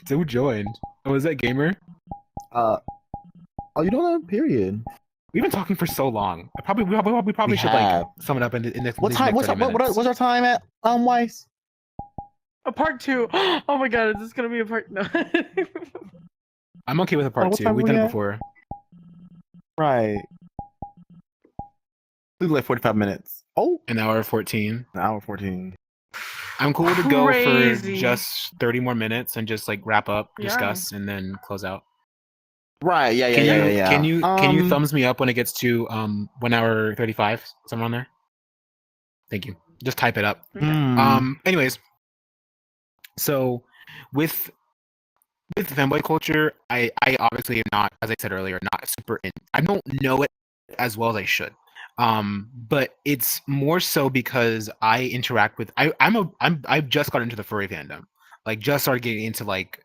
Who joined? Oh, was that Gamer? Oh, you don't know? Period. We've been talking for so long. We probably should like sum it up in this. What's our time at? Weiss? A part 2. Oh my god, is this gonna be a part? No. I'm okay with a part 2. We've done it before. Right. We like 45 minutes. Oh, An hour 14. an hour 14. I'm cool to go for Crazy. just 30 more minutes and just like wrap up, discuss, and then close out. Right. Yeah. Can you thumbs me up when it gets to 1 hour 35, somewhere on there? Thank you. Just type it up. Anyways, so with fanboy culture, I obviously am not, as I said earlier, not super in. I don't know it as well as I should. But it's more so because I interact with I've just got into the furry fandom. Like just started getting into like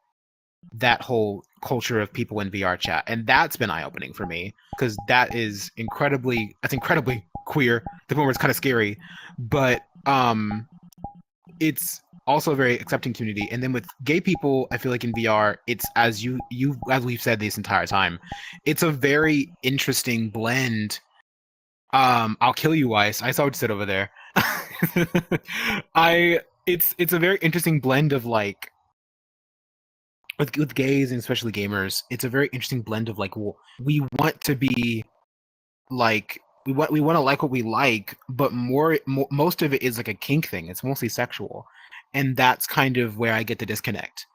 that whole culture of people in VRChat, and that's been eye-opening for me because that's incredibly queer. The point where it's kind of scary, but it's also a very accepting community. And then with gay people, I feel like in VR, it's as we've said this entire time, it's a very interesting blend. I'll kill you, Weiss. I saw what you said over there. It's a very interesting blend of like with gays and especially gamers. It's a very interesting blend of like we want to be like we want to like what we like, but most of it is like a kink thing. It's mostly sexual, and that's kind of where I get the disconnect.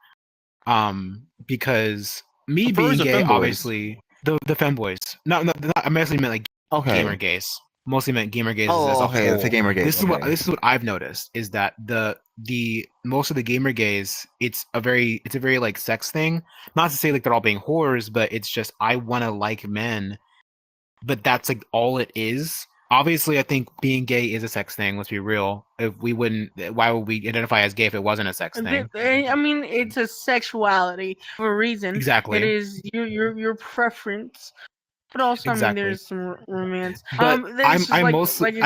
Because me being gay, obviously the femboys. No, I mostly meant like gamer gays. Mostly meant gamer gays. Oh, okay. The gamer gays. This is what I've noticed is that the most of the gamer gays, it's a very like sex thing. Not to say like they're all being whores, but it's just I want to like men, but that's like all it is. Obviously, I think being gay is a sex thing. Let's be real. If we wouldn't, why would we identify as gay if it wasn't a sex thing? I mean, it's a sexuality for a reason. Exactly. It is your preference. But also, I mean, there's some romance. But I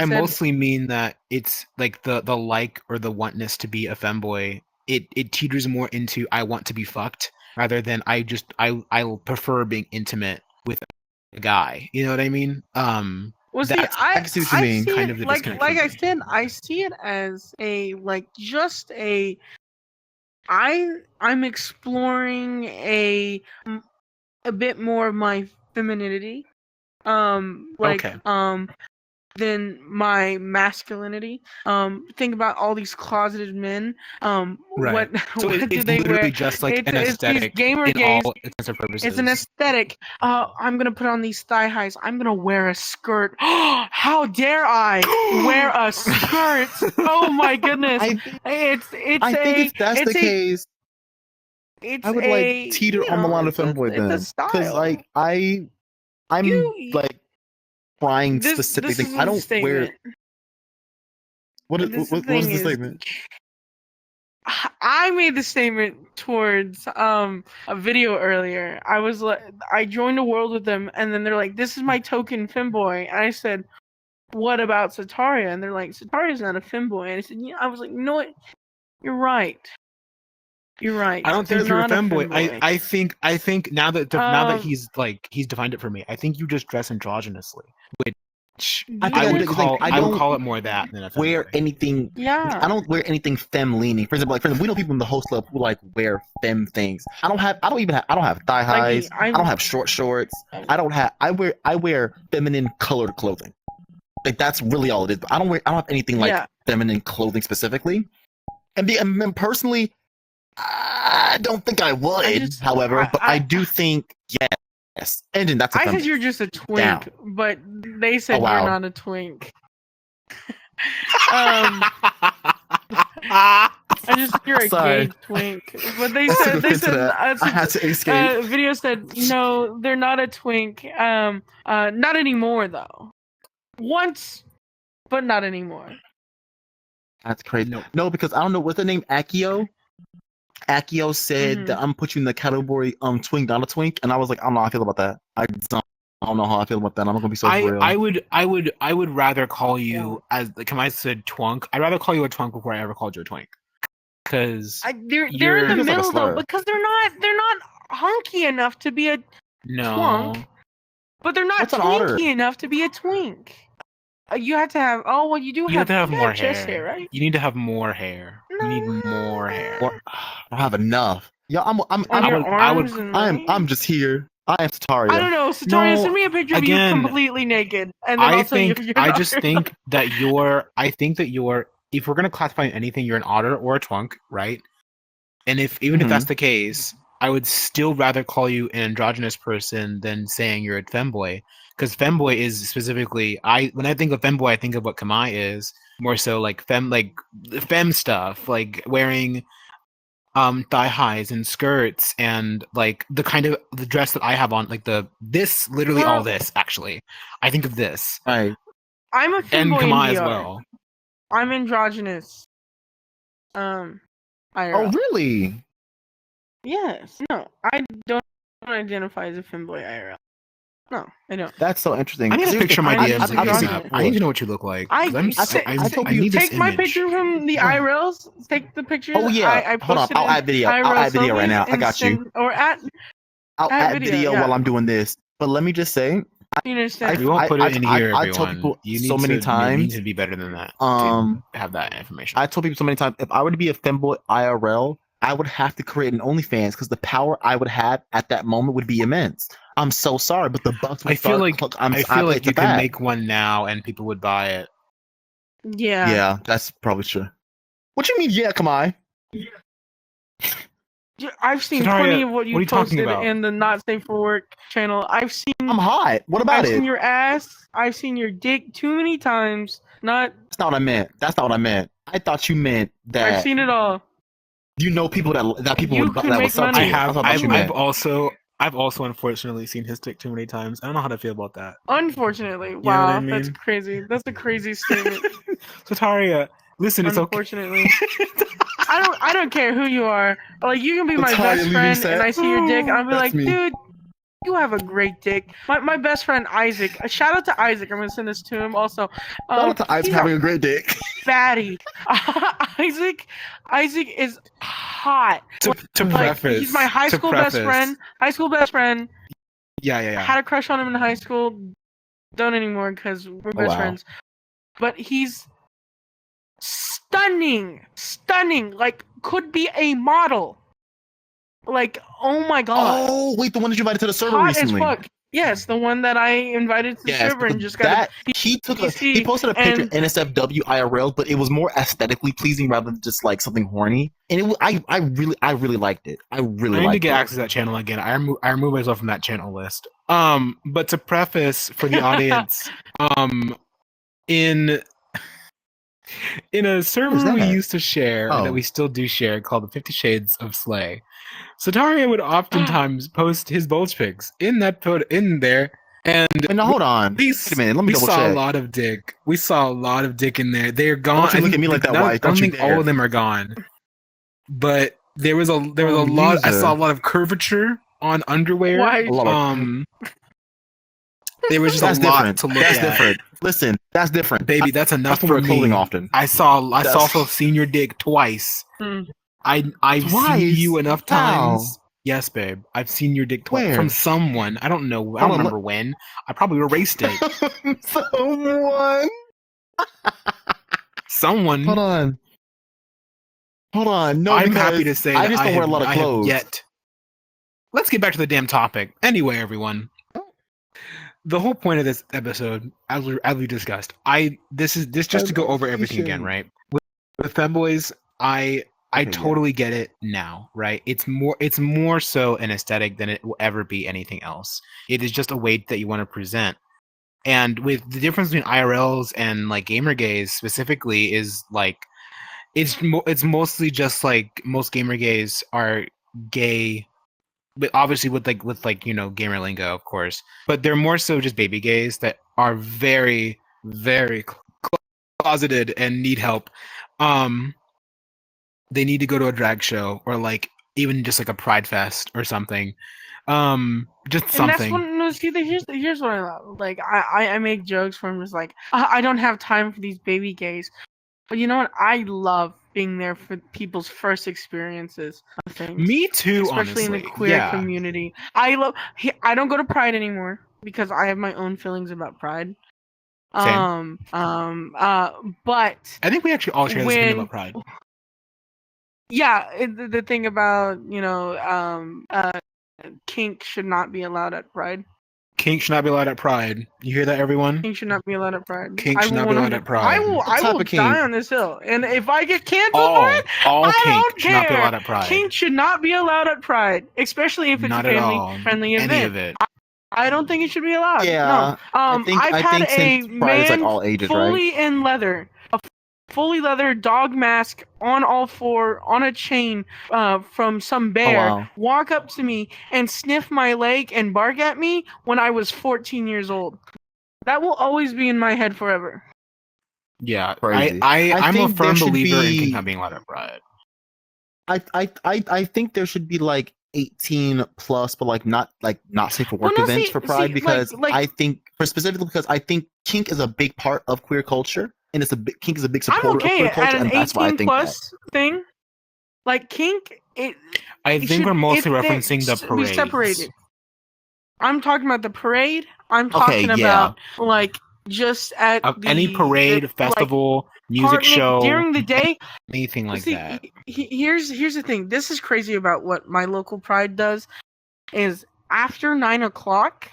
mostly mean that it's like the like or the wantness to be a femboy. It teeters more into I want to be fucked rather than I prefer being intimate with a guy. You know what I mean? Well, see, I see what you mean. Kind of the like I said, I see it as I'm exploring a bit more of my femininity, than my masculinity. Think about all these closeted men. Right. So what do they literally wear? just like an It's aesthetic these gamer in gays. all intents and purposes. It's an aesthetic. I'm gonna put on these thigh highs. I'm gonna wear a skirt. How dare I wear a skirt? Oh my goodness! I think if that's the case, I would like teeter on the line of femboy then, because like I'm like trying specific things. I don't wear. What is the statement? I made the statement towards a video earlier. I was like, I joined a world with them, and then they're like, "This is my token femboy," and I said, "What about Sataria?" And they're like, "Sataria's not a femboy." And I said, "Yeah." I was like, "You know what? You're right. You're right. I don't think you're a femboy. I think now that he's defined it for me, I think you just dress androgynously, which I would call it more that than a femboy. Wear anything. Yeah. I don't wear anything femme leaning. For example, we know people in the host club who like wear femme things. I don't have thigh highs. I don't have short shorts. I wear feminine colored clothing. Like that's really all it is. But I don't have anything like feminine clothing specifically. And personally, I don't think I would. However, I do think yes. And then that's. I said you're just a twink, but they said you're not a twink. You're a gay twink, but they said I had to escape. Video said no, they're not a twink. Not anymore though. Once, but not anymore. That's crazy. No, because I don't know what's the name. Akio. Akio said that I'm putting you in the category twink, not a twink, and I was like, I don't know how I feel about that. I don't know how I feel about that. I'm not gonna be so real. I would rather call you as like I said twunk. I'd rather call you a twunk before I ever called you a twink. Because they're in the middle though, because they're not hunky enough to be a twunk, but they're not twinky enough to be a twink. You have to have. Oh well, you have to have more hair, right? You need to have more hair. You need more hair. I don't have enough. Yeah, I'm just here. I am Sataria. I don't know, Sataria, No, send me a picture of again, you completely naked, and then also you're I an just otter. think that you're. I think that you're. If we're gonna classify anything, you're an otter or a twunk, right? And if Mm-hmm. that's the case, I would still rather call you an androgynous person than saying you're a femboy, because femboy is specifically. When I think of femboy, I think of what Kamai is more so like fem stuff, like wearing thigh highs and skirts and like the kind of the dress that I have on, like this literally all this actually. I think of this. Right. I'm a And femboy in Kamai VR. as well. I'm androgynous. IRL. Oh, really? Yes. No, I don't identify as a femboy IRL. No, I don't. That's so interesting. I need a picture of my I- DMs. I- I need to know what you look like. 'Cause I need this take my image. picture from the IRLs. Take the pictures. Oh yeah. I Hold on. posted I'll in add video. I'll IRL add video right stories now. I and got you. send- Or I'll add video yeah. while I'm doing this. But let me just say, You understand? We won't put it in here, I everyone. told people You so need many to, times. You need to be better than that. Um, to have that information. I told people so many times, if I were to be a femboy IRL, I would have to create an OnlyFans because the power I would have at that moment would be immense. I'm so sorry, but the bucks would I feel like it's you can bad. make one now and people would buy it. Yeah. Yeah, that's probably true. What you mean? Yeah, come on. I've seen Sataria, plenty of what you what are you talking posted about? in the Not Safe for Work channel. I've seen. I'm hot. What about I've it? seen your ass. I've seen your dick too many times. Not. That's not what I meant. That's not what I meant. I thought you meant that. I've seen it all. You know people that people You would can that make would sub to. money. you. That's what you meant. I've also unfortunately seen his dick too many times. I don't know how to feel about that. Unfortunately, know wow, what I mean? that's crazy. That's a crazy statement. Sataria, listen, it's okay. Unfortunately, I don't care who you are. Like you can be my Sataria best leaving friend, set. and I see your dick, and I'll be That's like, me. dude, you have a great dick. My best friend Isaac. Shout out to Isaac. I'm gonna send this to him also. Shout out to Isaac he's having a great dick. fatty. Isaac is hot. To preface, he's my high school best friend. High school best friend. Yeah. Had a crush on him in high school. Don't anymore because we're best wow. friends. But he's stunning. Like could be a model. Like oh my god. Oh wait, the one that you invited to the server Hot recently. as fuck. Yes, the one that I invited to the server and just got that he posted a picture NSFW IRL, but it was more aesthetically pleasing rather than just like something horny. And it I really liked it. I need to get access to that channel again. I removed myself from that channel list. But to preface for the audience, in a server we used to share that we still do share called the 50 Shades of Slay, Sataria would oftentimes post his bulge pics in there, and now hold on. Wait a minute, let me double check. We saw a lot of dick. We saw a lot of dick in there. They're gone. Don't you look at me like that, White. I don't think all of them are gone, but there was a lot. I saw a lot of curvature on underwear. There was just a lot to look at. That's different. Listen, that's different. Baby, that's enough for me. Clothing often. I also seen your dick twice. I've seen you enough times. How? Yes, babe. I've seen your dick twice Where? from someone. I don't know. I don't remember when. I probably erased it. Someone. Hold on. No, I'm happy to say I just don't wear a lot of clothes. Let's get back to the damn topic. Anyway, everyone. The whole point of this episode, as we discussed, this just to go over everything again, right? With femboys, I totally get it now, right? It's more so an aesthetic than it will ever be anything else. It is just a way that you want to present. And with the difference between IRLs and like gamer gays specifically is like it's mostly just like most gamer gays are gay, but obviously with gamer lingo, of course. But they're more so just baby gays that are very, very closeted and need help. They need to go to a drag show or like even just like a pride fest or something. Just something. And that's here's what I love. Like I make jokes from just like I don't have time for these baby gays. But you know what? I love being there for people's first experiences of things. Me too, especially honestly. in the queer community. I don't go to Pride anymore because I have my own feelings about Pride. Same. But I think we actually all share this thing about Pride. Yeah, the thing about kink should not be allowed at Pride. Kink should not be allowed at Pride. You hear that, everyone? Kink should not be allowed at Pride. Kink should not be allowed at Pride. I will die on this hill, and if I get canceled for it, all I kink don't should not be care. allowed at Pride. Kink should not be allowed at Pride, especially if it's Not a at all. family-friendly event. Any of it. I don't think it should be allowed. Yeah, No. I think I've had since a Pride is like man all ages, fully right? in leather, a fully leather dog mask on all four on a chain from some bear wow. walk up to me and sniff my leg and bark at me when I was 14 years old. That will always be in my head forever. Yeah, Crazy. I'm a think firm there should believer in be- kink not being allowed at Pride. I think there should be like 18 plus, but like not safe for work Well, no, events see- for Pride see, because like- I think specifically because I think kink is a big part of queer culture and kink is a big I'm supporter of okay queer at culture, an and that's why I 18 think that. plus thing. Like kink, I it think should- we're mostly if they referencing the be parades. separated. I'm talking about the parade. I'm talking yeah. about like just at Any parade, festival, music show, during the day. anything like See, that. Here's the thing. This is crazy about what my local Pride does. Is after 9 o'clock,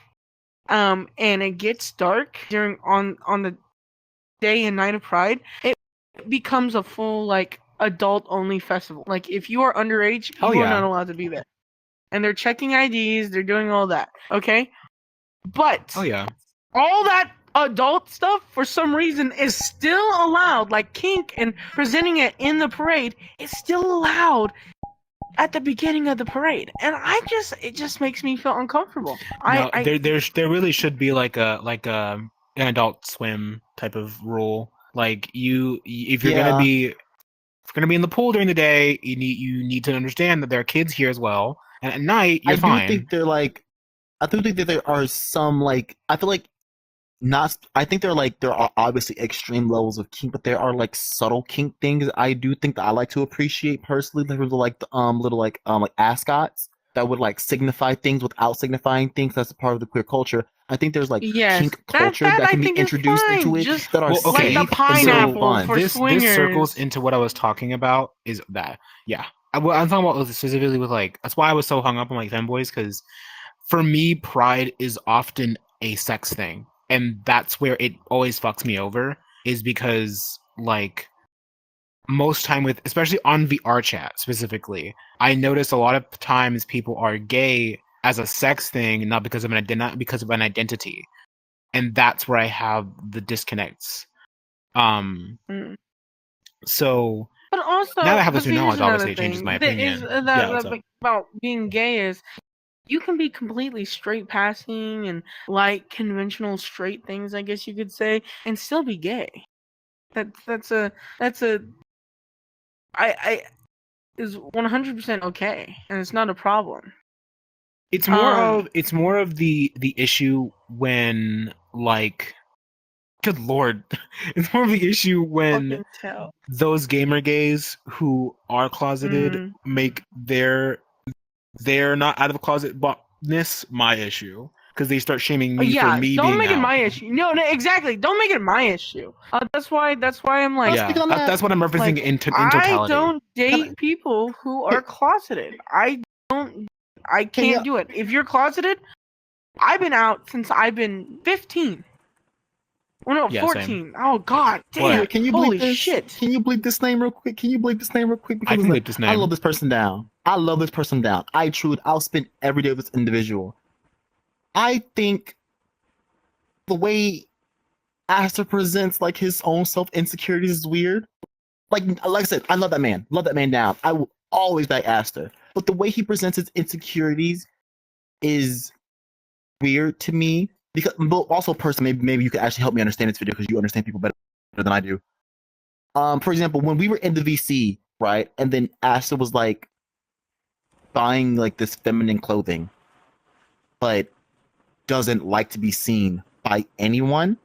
and it gets dark on the day and night of Pride, it becomes a full like adult only festival. Like if you are underage, Oh, you are yeah. not allowed to be there. And they're checking IDs, they're doing all that. Okay? But Oh yeah. all that adult stuff for some reason is still allowed, like kink and presenting it in the parade is still allowed at the beginning of the parade. And it just makes me feel uncomfortable. No, there really should be like an Adult Swim type of rule. Like if you're gonna be in the pool during the day, you need to understand that there are kids here as well. And at night, you're fine. I do think that there are some like I feel like not. I think there are obviously extreme levels of kink, but there are like subtle kink things I do think that I like to appreciate personally. There was like the little like ascots that would like signify things without signifying things. That's a part of the queer culture. I think there's like kink culture that can be introduced into it just that are Well, okay. safe like the and so pineapple fun. for swingers. This circles into what I was talking about. Is that I'm talking about specifically with like that's why I was so hung up on like femboys, because for me Pride is often a sex thing, and that's where it always fucks me over, is because like most time with especially on VRChat specifically, I notice a lot of times people are gay as a sex thing, not because of an identity, and that's where I have the disconnects. So But also, now that I have this but see, knowledge, here's obviously another it changes thing my that opinion. is- Yeah, that- what's that up? about being gay is you can be completely straight passing and like conventional straight things, I guess you could say, and still be gay. That's is 100% okay, and it's not a problem. It's more of the issue when like, good lord, it's more of the issue when Fucking tell. those gamer gays who are closeted Mhm. make their not out of closetness my issue, because they start shaming me for me don't being make it out. my issue. No, exactly. Don't make it my issue. That's why I'm like, Yeah, that's what I'm referencing like, in totality. I don't date people who are closeted. I can't do it. If you're closeted, I've been out since I've been 15. Oh no, Yeah, 14. same. Oh god, damn. Can you Holy bleep this? shit. Can you bleep this name real quick? I can bleep this name. I love this person down. I'll spend every day with this individual. I think the way Aster presents like his own self insecurities is weird. Like I said, I love that man. Love that man down. I will always back Aster. But the way he presents his insecurities is weird to me. Because, but also, personally, maybe you could actually help me understand this video because you understand people better than I do. For example, when we were in the VC, right, and then Aster was like buying like this feminine clothing, but doesn't like to be seen by anyone,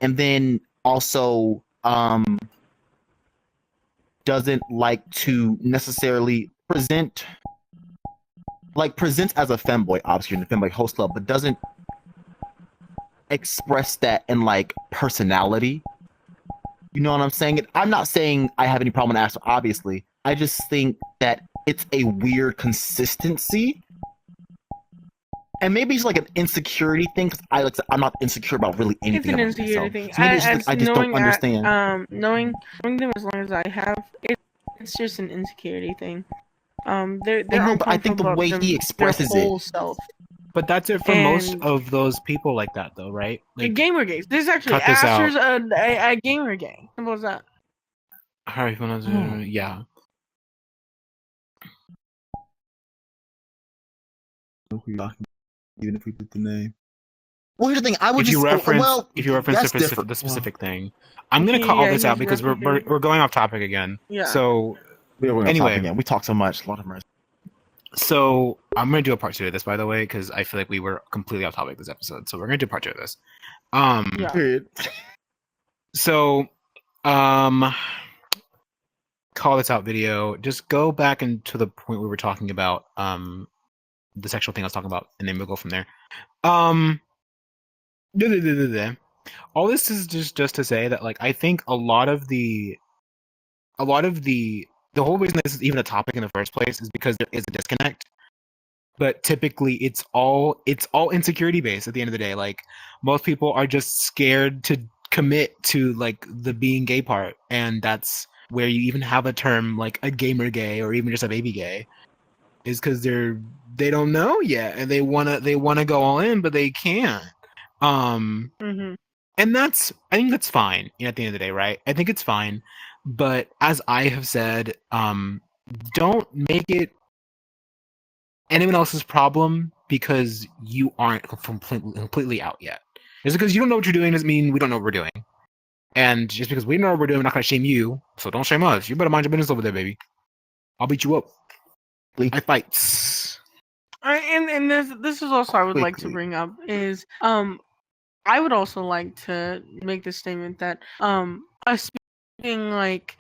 and then also doesn't like to necessarily presents as a femboy, obviously in the Femboy Host Club, but doesn't express that in like personality. You know what I'm saying? I'm not saying I have any problem with Aster, obviously. I just think that it's a weird consistency And maybe it's like an insecurity thing. Cause I'm not insecure about really anything. It's an about insecurity myself. thing. So maybe it's just, like, I just don't understand. Knowing them as long as I have, it's just an insecurity thing. They're No, but I think uncomfortable the way about he expresses it. whole self. But that's it for most of those people like that, though, right? Like, gamer gays. This is actually cut this Asher's a gamer gay. Simple as that. How are you gonna do? Yeah. Even if we put the name. Well, here's the thing. I would if you reference the specific thing, I'm gonna cut all this out because we're going off topic again. Yeah. So anyway, we talk so much. A lot of mercy. So I'm gonna do a part 2 of this, by the way, because I feel like we were completely off topic this episode. So we're gonna do part 2 of this. Period. So, call this out video. Just go back into the point we were talking about, the sexual thing I was talking about, and then we'll go from there. All this is just to say that, like, I think a lot of the whole reason this is even a topic in the first place is because there is a disconnect. But typically it's all insecurity based at the end of the day. Like, most people are just scared to commit to, like, the being gay part, and that's where you even have a term like a gamer gay or even just a baby gay, is because they don't know yet and they wanna go all in, but they can't. And I think that's fine, at the end of the day, right? I think it's fine. But as I have said, don't make it anyone else's problem because you aren't completely out yet. Just because you don't know what you're doing doesn't mean we don't know what we're doing. And just because we know what we're doing, we're not going to shame you. So don't shame us. You better mind your business over there, baby. I'll beat you up. I fight. And this is also I would like to bring up is I would also like to make the statement that us being like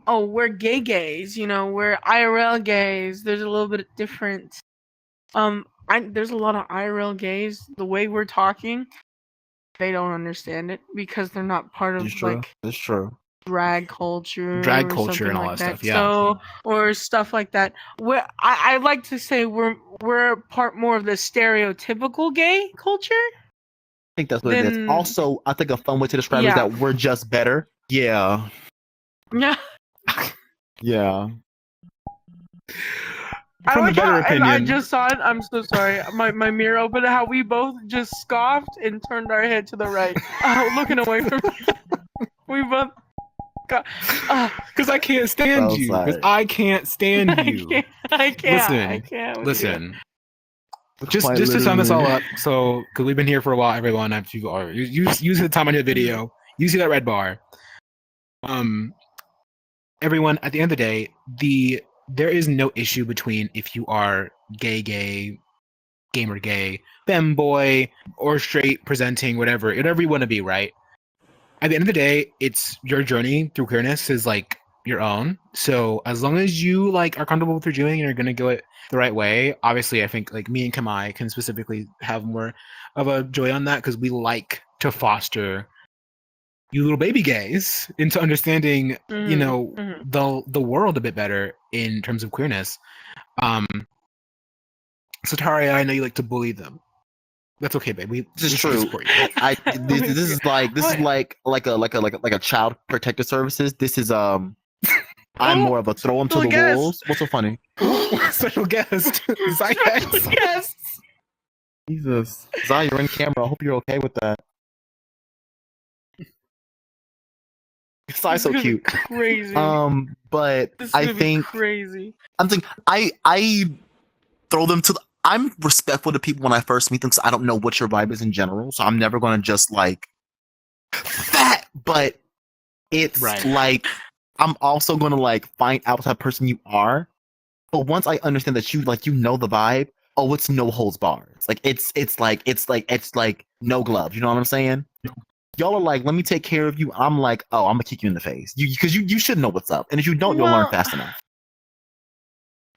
we're gay gays, we're IRL gays. There's a little bit different. There's a lot of IRL gays. The way we're talking, they don't understand it because they're not part of It's true. drag culture and all like that stuff. Yeah. So, or stuff like that. Where I like to say we're part more of the stereotypical gay culture. I think that's what it is. Also, I think a fun way to describe it is that we're just better. Yeah. Yeah. Yeah. From the better opinion. I just saw it. I'm so sorry. My mirror opened. How we both just scoffed and turned our head to the right, looking away from me. We both. Because I can't stand you. Because I can't stand you. I can't. Listen. Just to sum this all up, so because we've been here for a while, everyone. If you are you see the time on your video, you see that red bar. Everyone, at the end of the day, there is no issue between if you are gay, gamer gay, femboy, or straight presenting, whatever you want to be, right? At the end of the day, it's your journey through queerness is like your own. So as long as you like are comfortable with what you're doing and you're gonna go it the right way, obviously I think like me and Kamai can specifically have more of a joy on that because we like to foster you little baby gays into understanding, the world a bit better in terms of queerness. Sataria, I know you like to bully them. That's okay, babe. This is true. This is like a child protective services. This is I'm more of a throw them to the wolves. What's so funny? Special guest. Special guest. Jesus, Zai, you're in camera. I hope you're okay with that. Zai's so cute. Crazy. But I think crazy. I'm thinking I throw them to the. I'm respectful to people when I first meet them because I don't know what your vibe is in general. So I'm never going to just like fat, but it's like I'm also going to like find out what type of person you are. But once I understand that you know the vibe, it's no holds barred. It's like no gloves. You know what I'm saying? Y'all are like, let me take care of you. I'm like, I'm gonna kick you in the face. Because you should know what's up. And if you don't, you'll learn fast enough.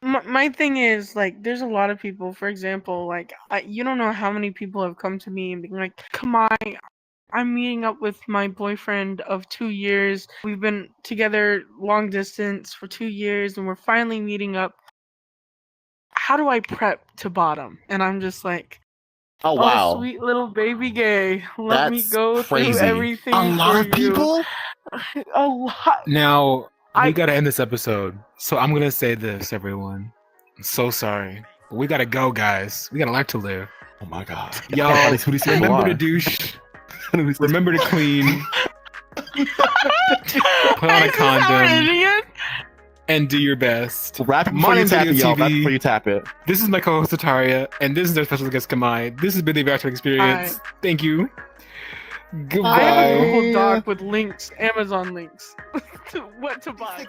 My thing is, like, there's a lot of people, for example, like, you don't know how many people have come to me and been like, Kamai, I'm meeting up with my boyfriend of 2 years. We've been together long distance for 2 years, and we're finally meeting up. how do I prep to bottom? And I'm just like, Oh wow, oh, sweet little baby gay, let me That's go crazy. through everything A lot for of people. you. A lot. Now, I- we gotta end this episode. So I'm gonna say this, everyone. I'm so sorry. But we gotta go, guys. We got a life to live. Oh my god. Y'all, I can't who these people remember to are. douche. Remember to clean. Put on a Is this how condom. it ended? And do your best. Wrap it My before you name's tap it, y'all. VideoTv. Wrap it before you tap it. This is my co-host Sataria, and this is our special guest Khmer. This has been the VRChat experience. Thank you. Goodbye. I have a Google Doc with links, Amazon links, to what to buy.